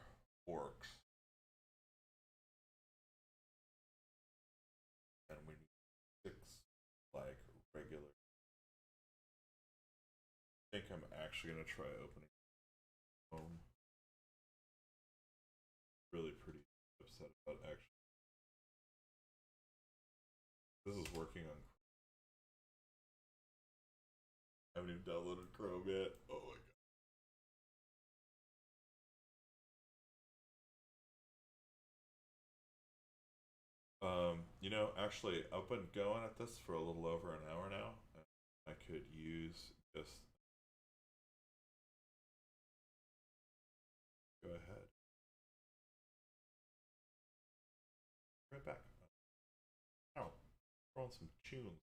orcs. And we need 6 like regular. I think I'm actually gonna try opening really pretty upset about actually. This is working on. I haven't even downloaded Chrome yet. Oh my god. You know, actually, I've been going at this for a little over an hour now. I could use just. Go ahead. Right back. Oh, throwing some tunes.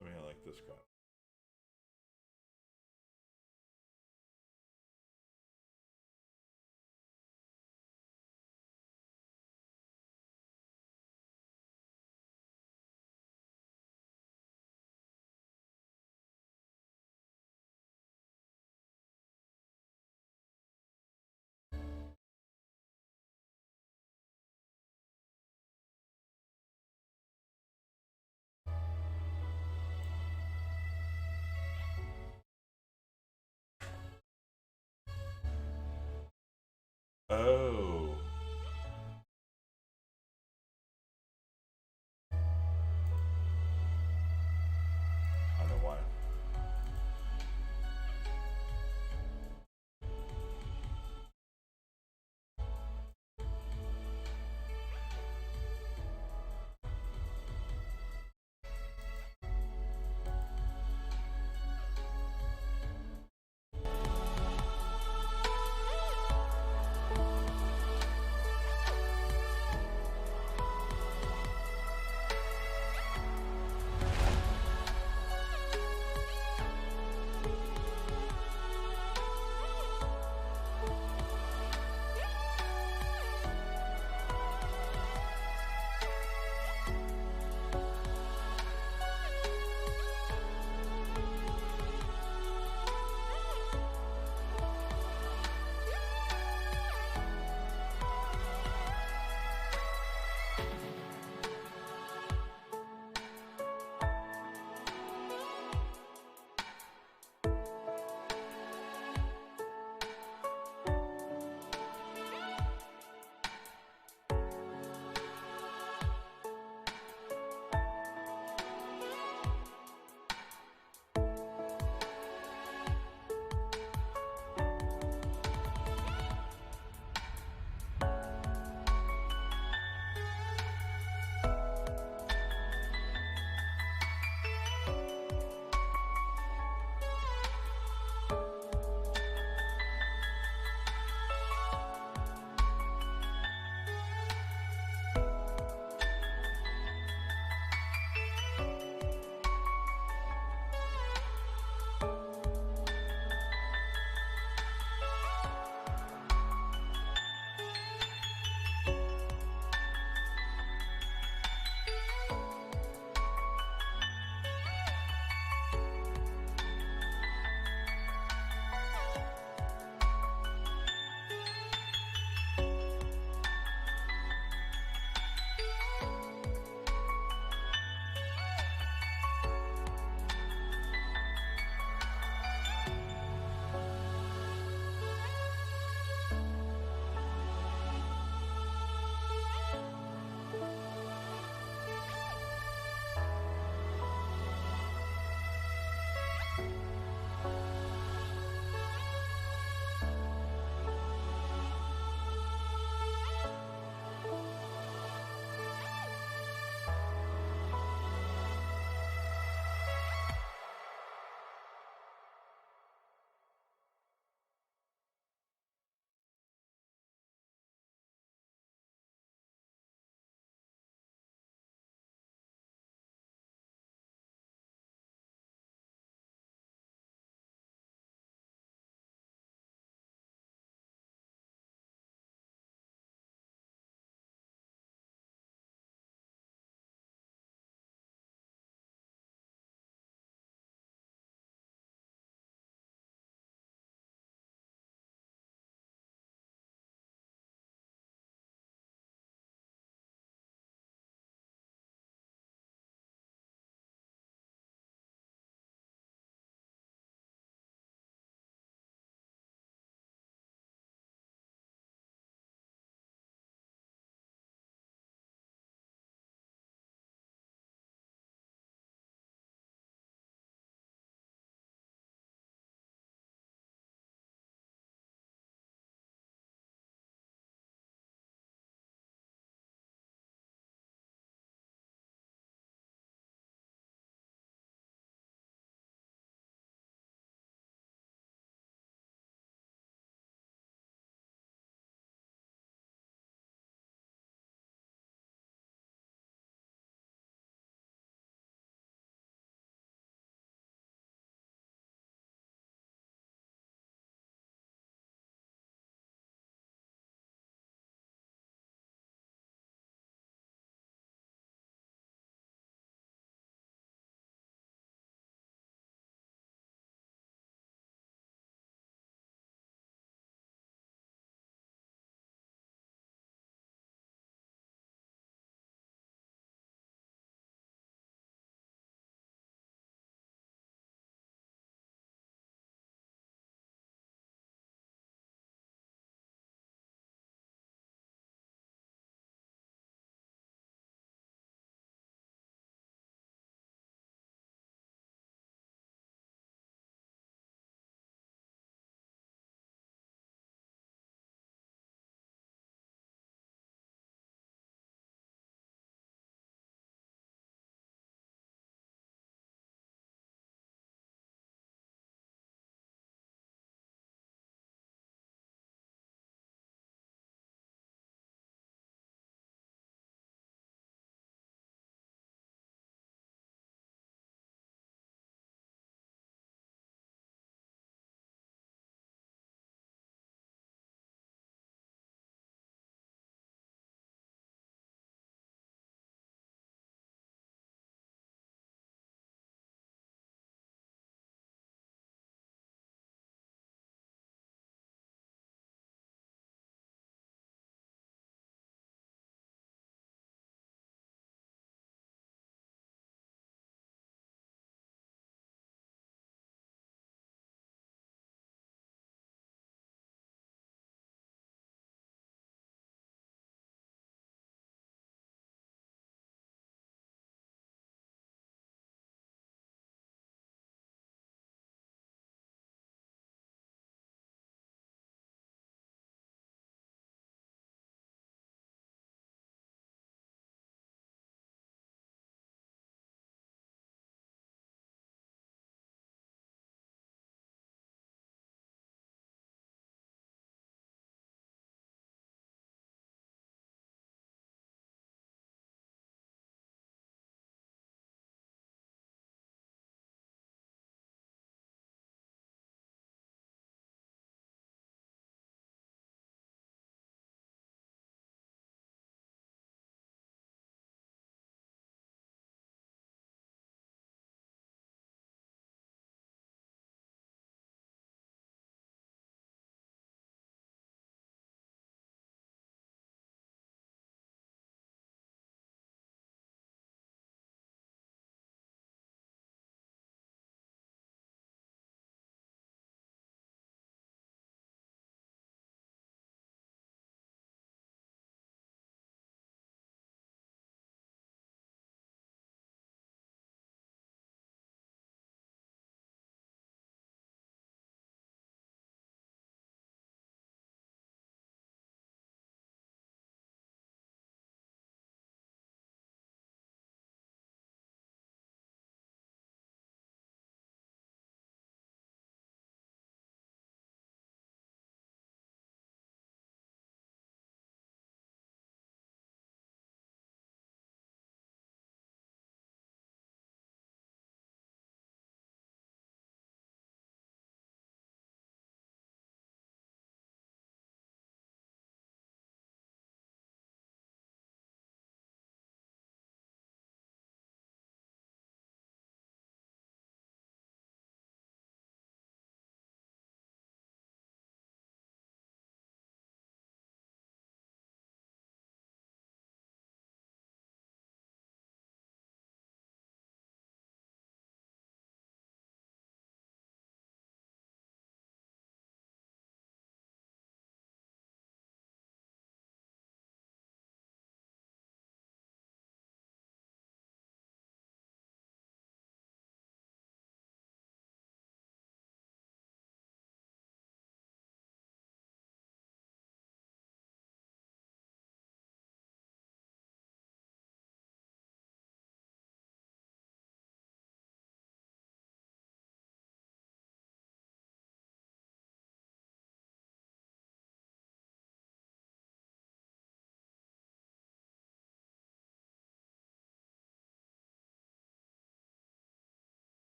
I mean, I like this guy. Oh. I know why.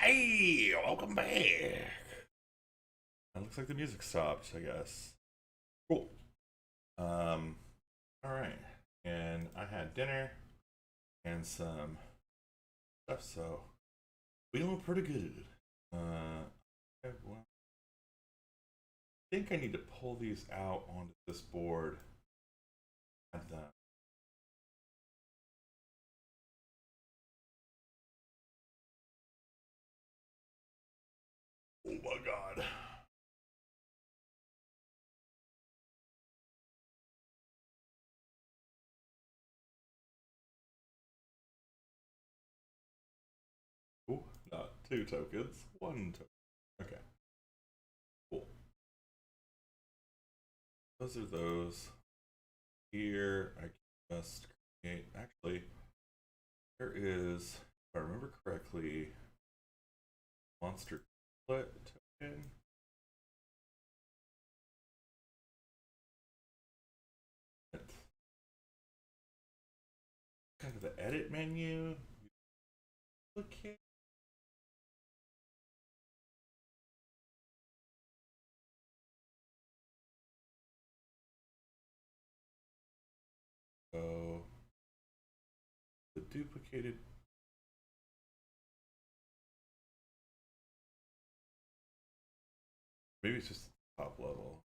Hey, welcome back. It looks like the music stopped, I guess. Cool. All right. And I had dinner and some stuff, so feeling pretty good. Well, I think I need to pull these out onto this board. And oh my god. Oh, not two tokens, one token. Okay, cool. Those are those. Here, I can just create. Actually, there is, if I remember correctly, monster split token. It's kind of the edit menu. Okay. So the duplicated. Maybe it's just the top level.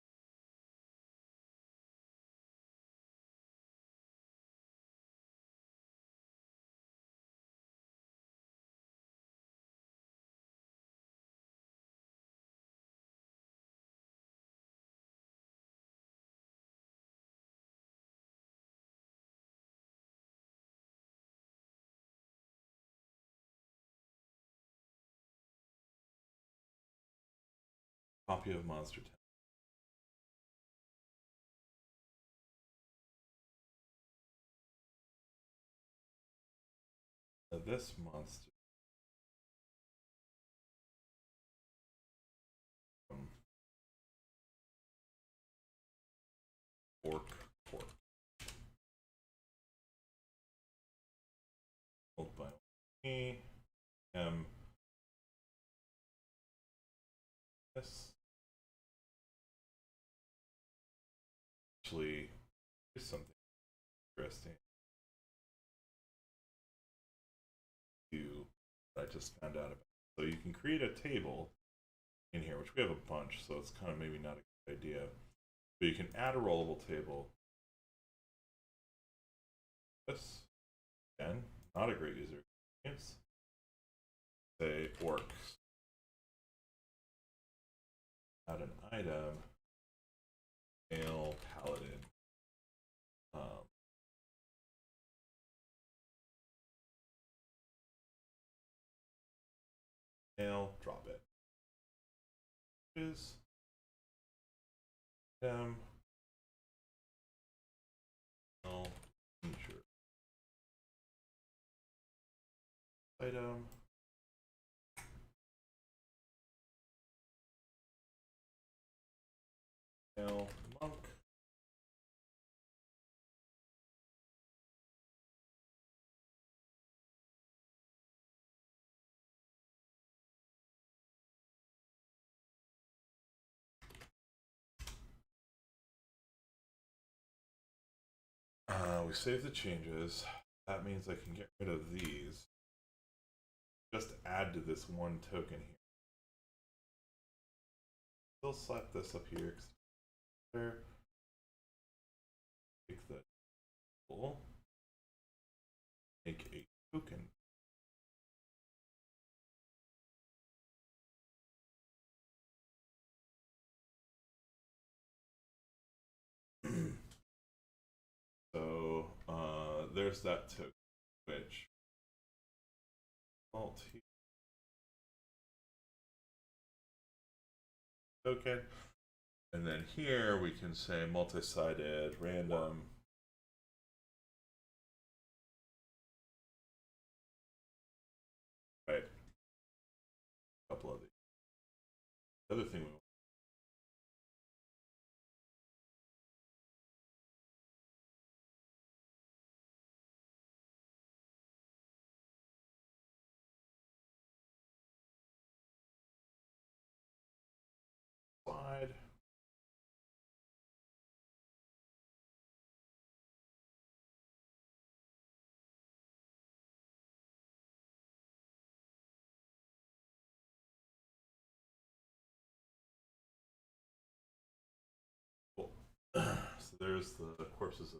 Copy of monster. This monster. Um, Orc. Orc. Hold by me. This actually is something interesting to that I just found out about. So you can create a table in here, which we have a bunch, so it's kind of maybe not a good idea. But you can add a rollable table. This, again, not a great user experience. Say orcs. Add an item. Male paladin. Male, drop it. Is male, feature. Item. Male, monk. We save the changes. That means I can get rid of these. Just add to this one token here. Still slap this up here. There. Take the tool. Make a token. So there's that token, which multi token, and then here we can say multi-sided random. Right. A couple of these. The other thing we there's the corpses of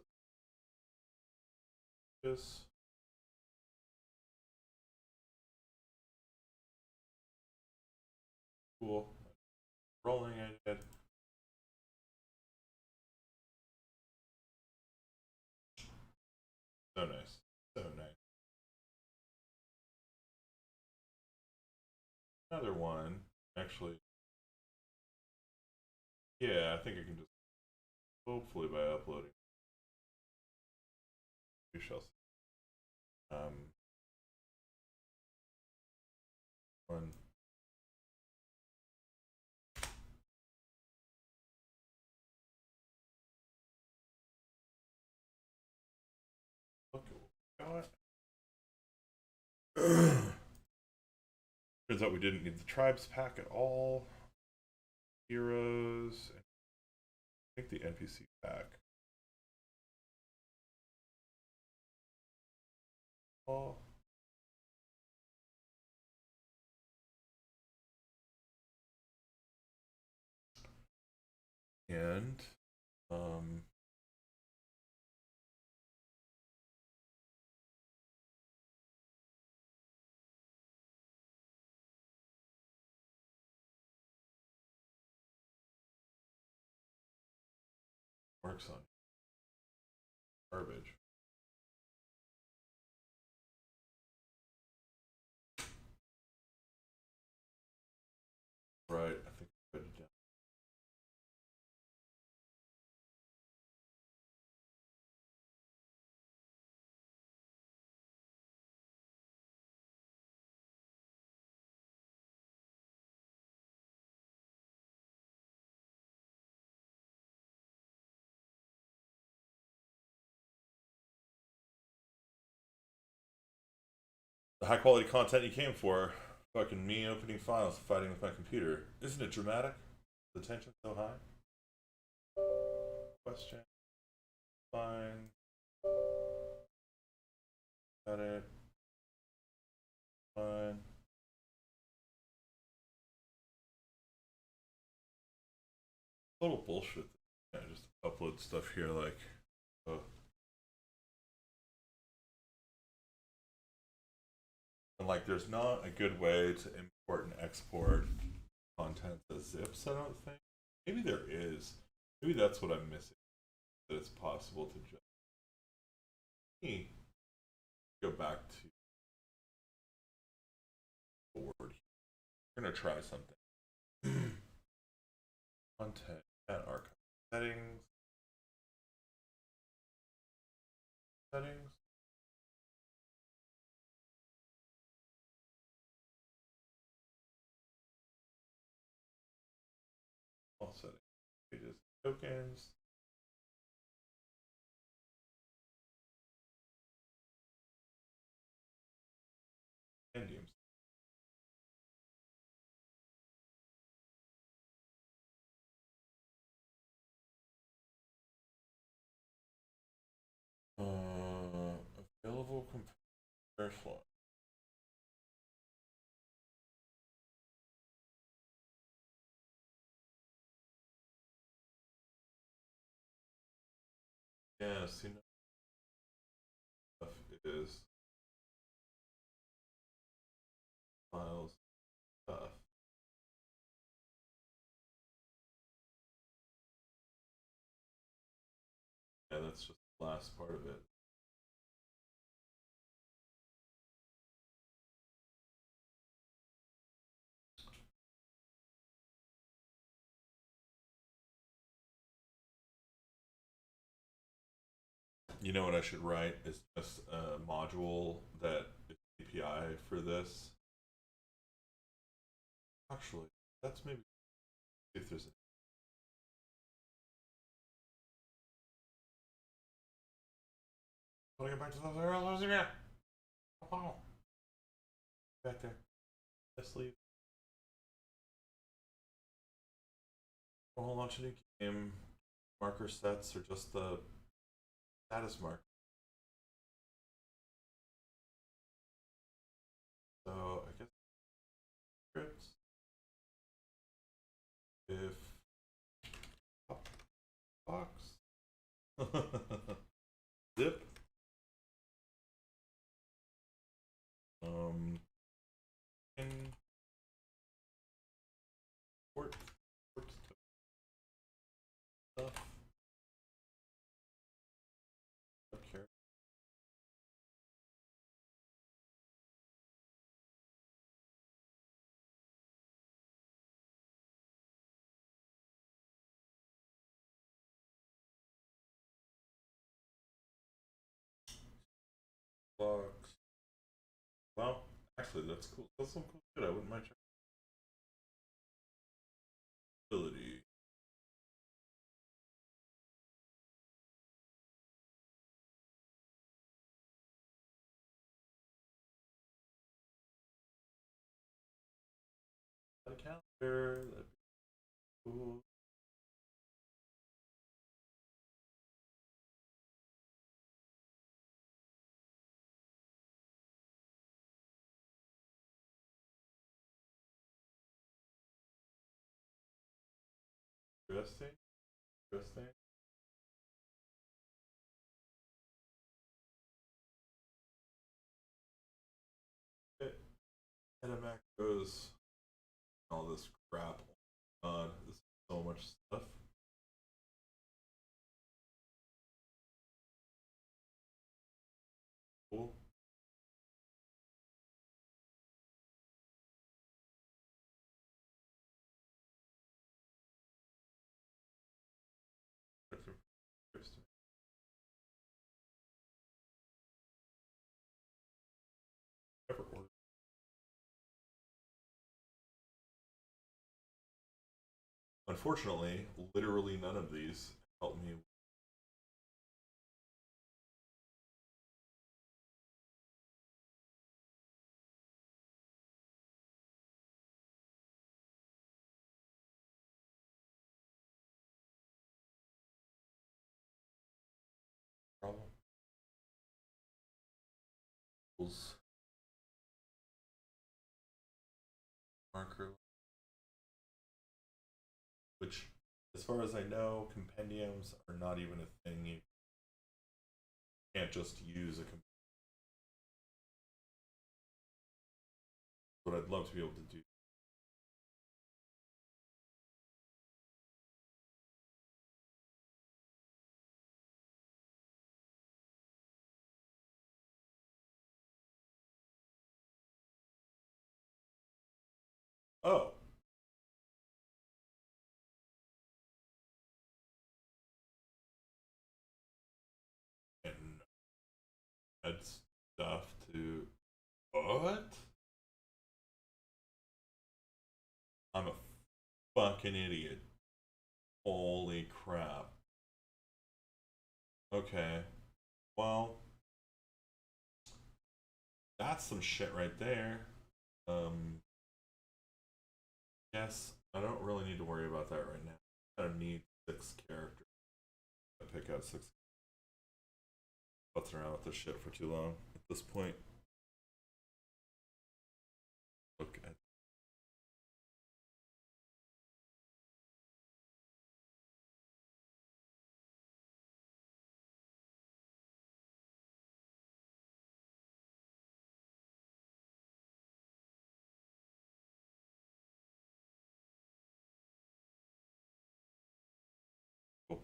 this. Cool. Rolling I did. So nice. So nice. Another one. Actually. Yeah, I think I can just hopefully by uploading. We shall see. One. Okay. Turns out we didn't need the tribes pack at all. Heroes. I think the NPC pack. Oh. And works on garbage. Right, I think I put it down. The high quality content you came for. Fucking me opening files, fighting with my computer. Isn't it dramatic? The tension so high? Question. Fine. Got it. Fine. Total bullshit. Yeah, just upload stuff here like. And like, there's not a good way to import and export content as zips. I don't think. Maybe there is. Maybe that's what I'm missing. That it's possible to just go back to Word. We're gonna try something. Content and archive settings. Settings. All settings. Pages, tokens. Endiums. Available compare slot. Yes, you know, stuff is files stuff. Yeah, that's just the last part of it. You know what I should write is just a module that is API for this. Actually, that's maybe if there's a want to get back to those arrows again. Oh, back there. Let's leave. A whole bunch of new game marker sets or just the status mark. So I guess scripts. If box Zip. Um. And port stuff. Okay. Box. Well, actually, that's cool. That's some cool shit. I wouldn't mind checking. Ability. A calendar. That'd be cool. Interesting. Interesting. And a macros. All this crap. God, this is so much stuff. Cool. Interesting. Never ordered. Unfortunately, literally none of these help me. Problem. Marker, which, as far as I know, compendiums are not even a thing. You can't just use a compendium. But I'd love to be able to do. Oh, and add stuff to what? I'm a fucking idiot. Holy crap. Okay. Well, that's some shit right there. Um, yes, I don't really need to worry about that right now. I don't need 6 characters. I pick out 6. Futzing around with this shit for too long at this point. Look at oh,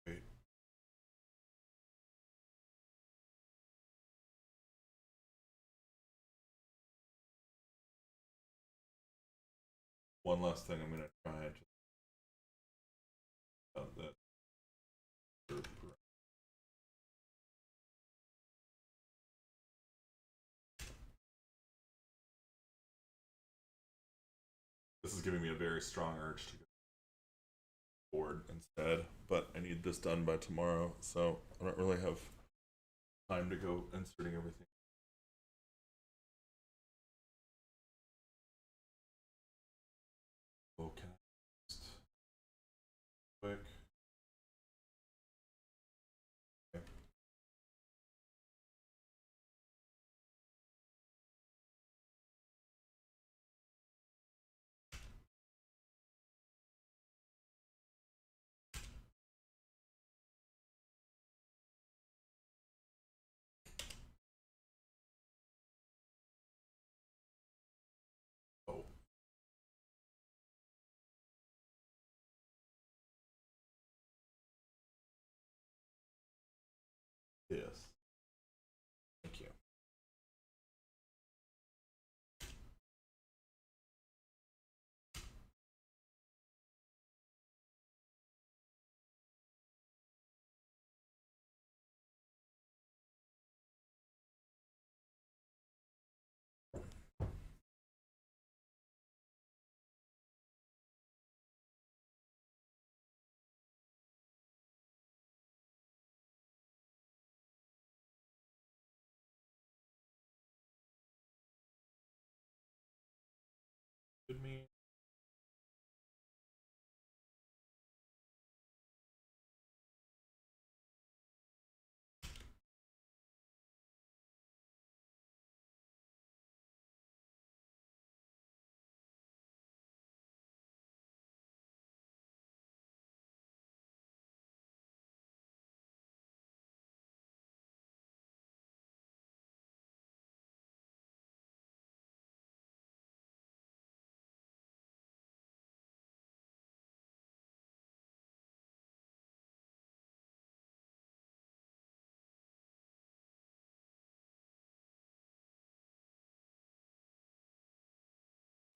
wait. One last thing I'm gonna try just about that. This is giving me a very strong urge to go board instead, but I need this done by tomorrow, so I don't really have time to go inserting everything. Okay, just quick. Okay. this. Thank you. Good me.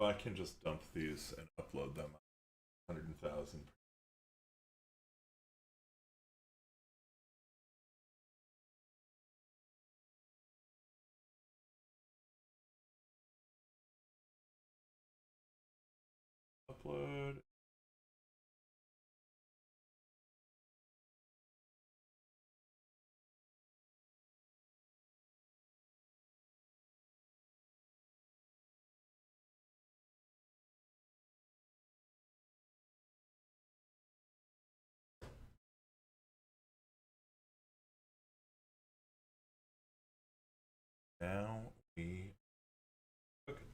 I can just dump these and upload them 100,000. Upload. Now we cook it.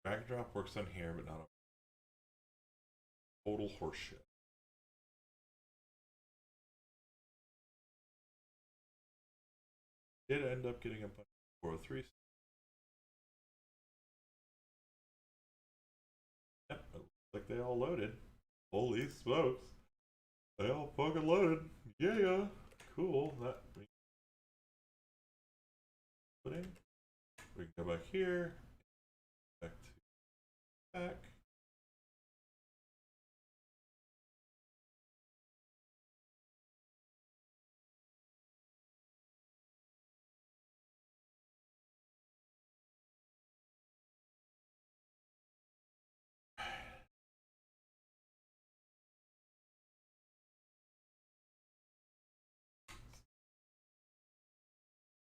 Drag drop works on here, but not on total horseshit. Did end up getting a bunch of 403s. Yep, it looks like they all loaded. Holy smokes. They all fucking loaded. Yeah. Cool. That loading. We can go back here. Back to back.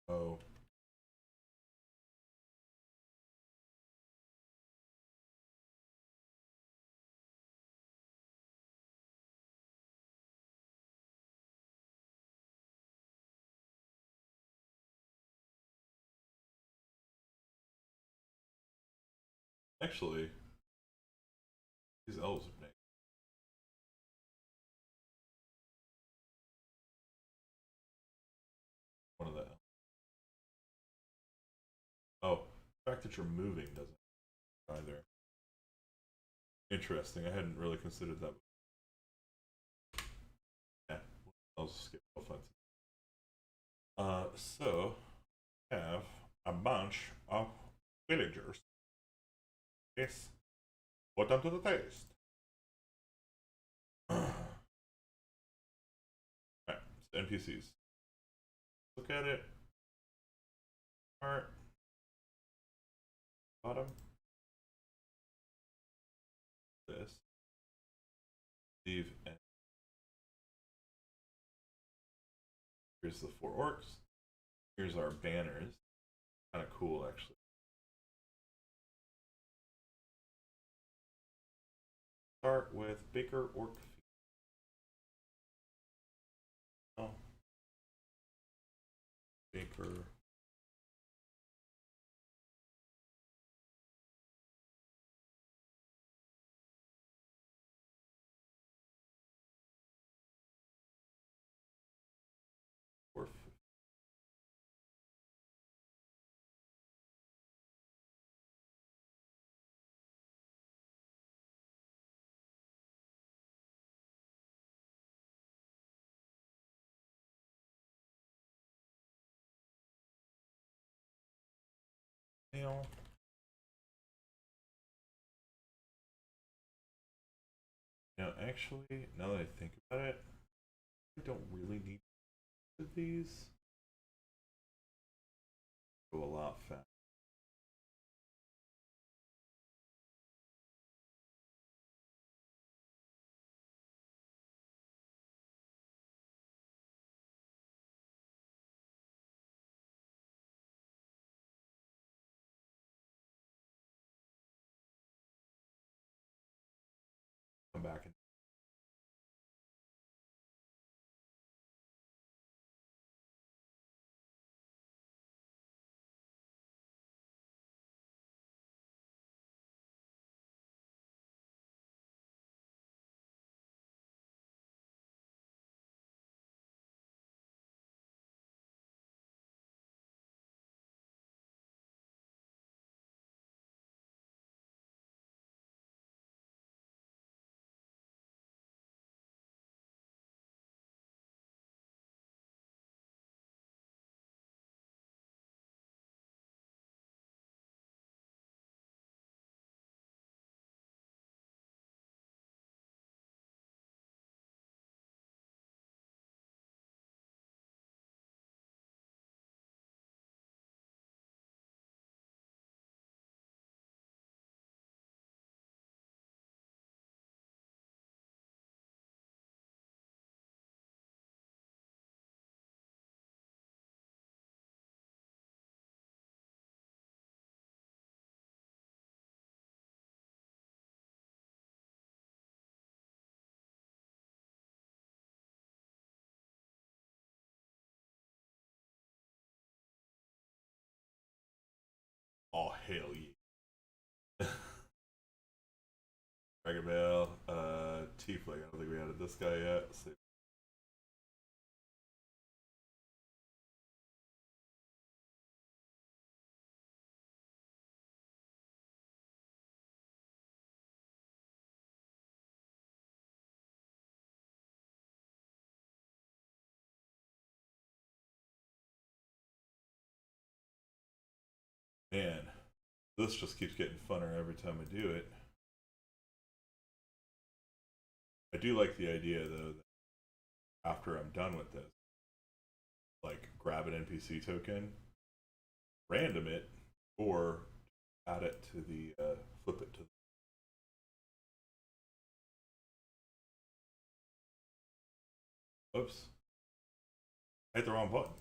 Oh. Actually, these elves are nice. One of the. Oh, the fact that you're moving doesn't either. Interesting. I hadn't really considered that. Yeah, I'll skip offense. So have a bunch of villagers. Yes, put them to the test. Alright, so NPCs. Look at it. Alright. Bottom. This. Leave and here's the 4 orcs. Here's our banners. Kind of cool, actually. Start with Baker Orc. Oh. Baker. Orc. mail. Now, actually, now that I think about it, I don't really need these. Go a lot faster. Come back and oh hell yeah. Dragon Bale, Tiefling. I don't think we added this guy yet. So, man, this just keeps getting funner every time I do it. I do like the idea though that after I'm done with this, like grab an NPC token, random it, or add it to the flip it to. Oops, I hit the wrong button.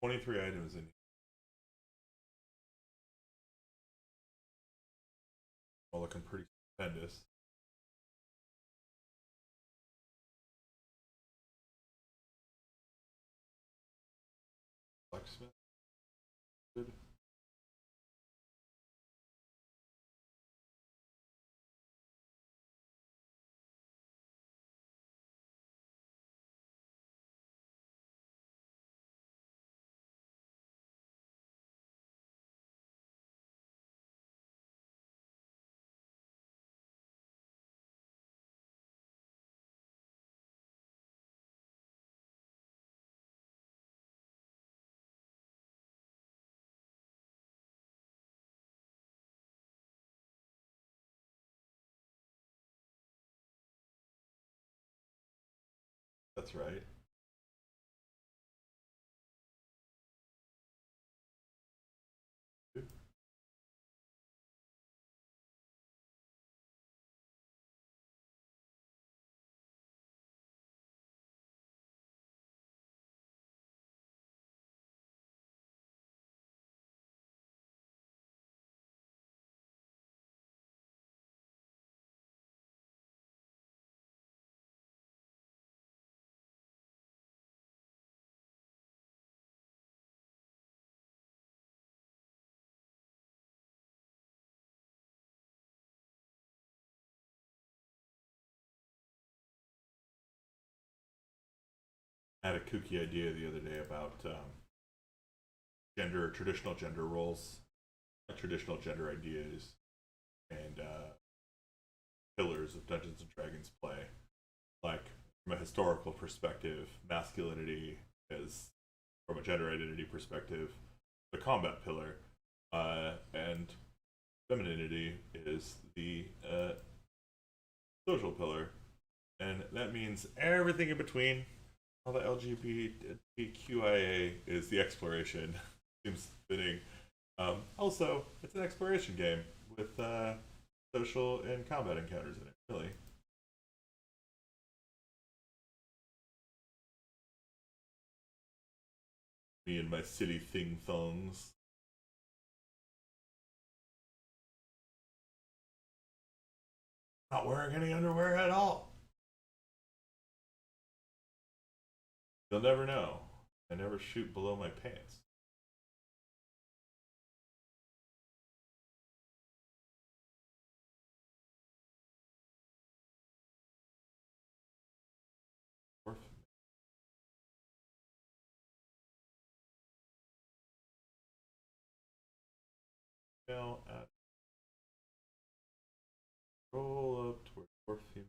23 items in. All looking pretty stupendous. Blacksmith. Good. That's right. Good. I had a kooky idea the other day about traditional gender roles, traditional gender ideas, and pillars of Dungeons and Dragons play. Like from a historical perspective, masculinity is from a gender identity perspective, the combat pillar, and femininity is the social pillar, and that means everything in between. All the LGBTQIA is the exploration. Seems fitting. Also, it's an exploration game with social and combat encounters in it. Really, me and my city thing thongs. Not wearing any underwear at all. You'll never know. I never shoot below my pants. Or female at roll up toward or female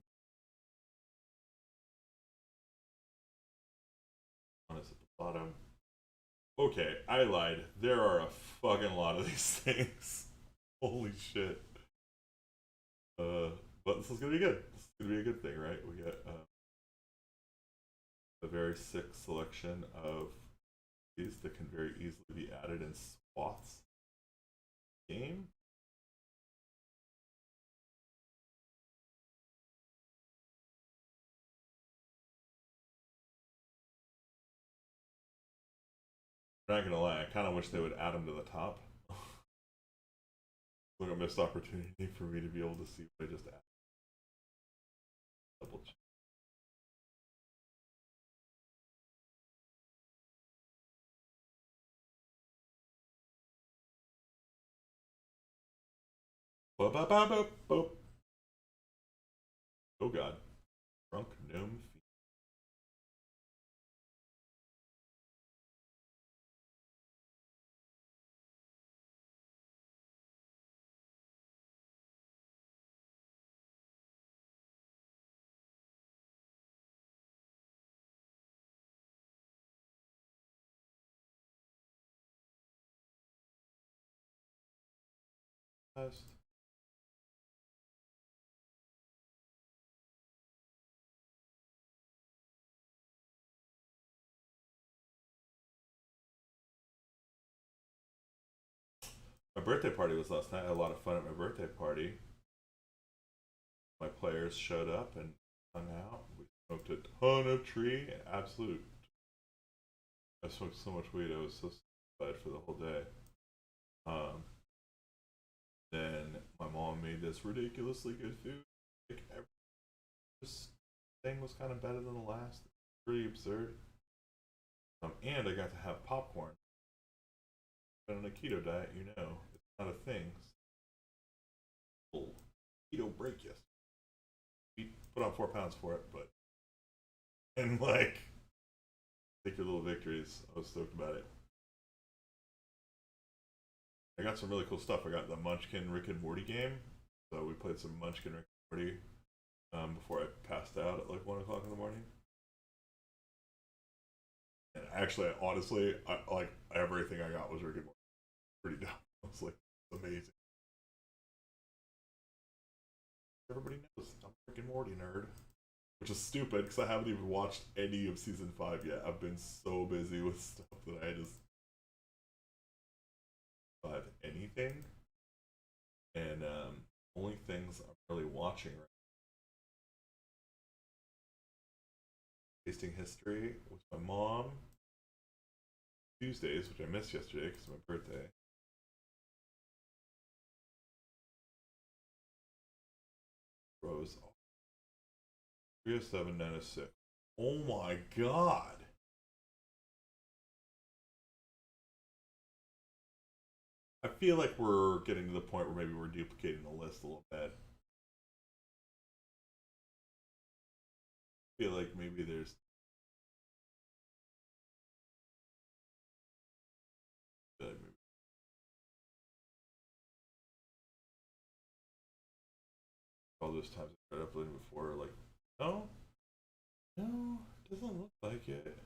on is at the bottom. Okay, I lied. There are a fucking lot of these things. Holy shit. But this is gonna be good. This is gonna be a good thing, right? We get a very sick selection of these that can very easily be added in swaths. Game. I'm not gonna lie, I kind of wish they would add them to the top. Like a missed opportunity for me to be able to see what I just added. Double check. Boop, boop, boop, boop, boop. Oh god. Drunk gnome. Test. My birthday party was last night. I had a lot of fun at my birthday party. My players showed up and hung out. We smoked a ton of tree. Absolute. I smoked so much weed. I was so satisfied for the whole day. Um, then my mom made this ridiculously good food. Like this thing was kind of better than the last. Pretty absurd. And I got to have popcorn. But on a keto diet, you know, it's not a thing. Keto break yesterday. We put on 4 pounds for it, but and like take your little victories. I was stoked about it. I got some really cool stuff. I got the Munchkin Rick and Morty game, so we played some Munchkin Rick and Morty before I passed out at like 1 o'clock in the morning. And actually, honestly, I like everything I got was Rick and Morty. Pretty dumb. I was like, amazing. Everybody knows I'm a Rick and Morty nerd, which is stupid because I haven't even watched any of season 5 yet. I've been so busy with stuff that I just don't have anything. And only things I'm really watching right now. Tasting history with my mom. Tuesdays, which I missed yesterday because of my birthday. Rose 307 906. Oh my god. I feel like we're getting to the point where maybe we're duplicating the list a little bit. I feel like maybe there's all those times I tried uploading before, like, no, no, doesn't look like it.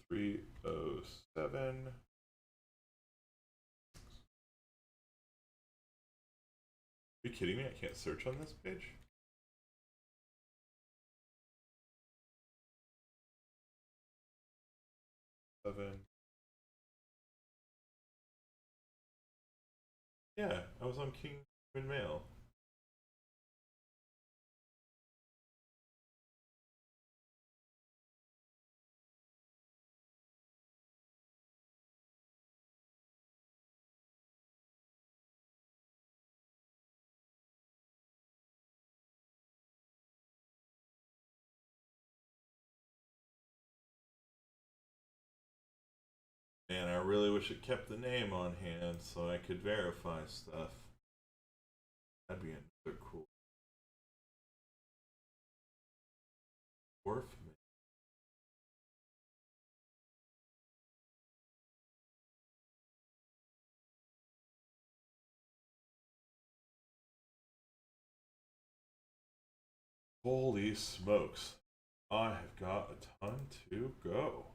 307. Are you kidding me? I can't search on this page? Yeah, I was on King Mail. Man, I really wish it kept the name on hand so I could verify stuff. That'd be another cool dwarf. Holy smokes. I have got a ton to go.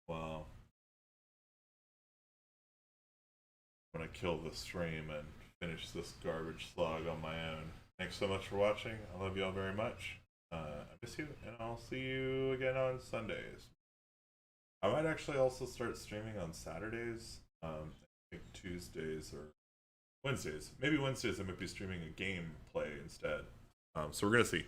Wow. I'm gonna kill the stream and finish this garbage slog on my own. Thanks so much for watching. I love you all very much. I miss you, and I'll see you again on Sundays. I might actually also start streaming on Saturdays. I think Tuesdays or Wednesdays. Maybe Wednesdays I might be streaming a gameplay instead. So we're gonna see.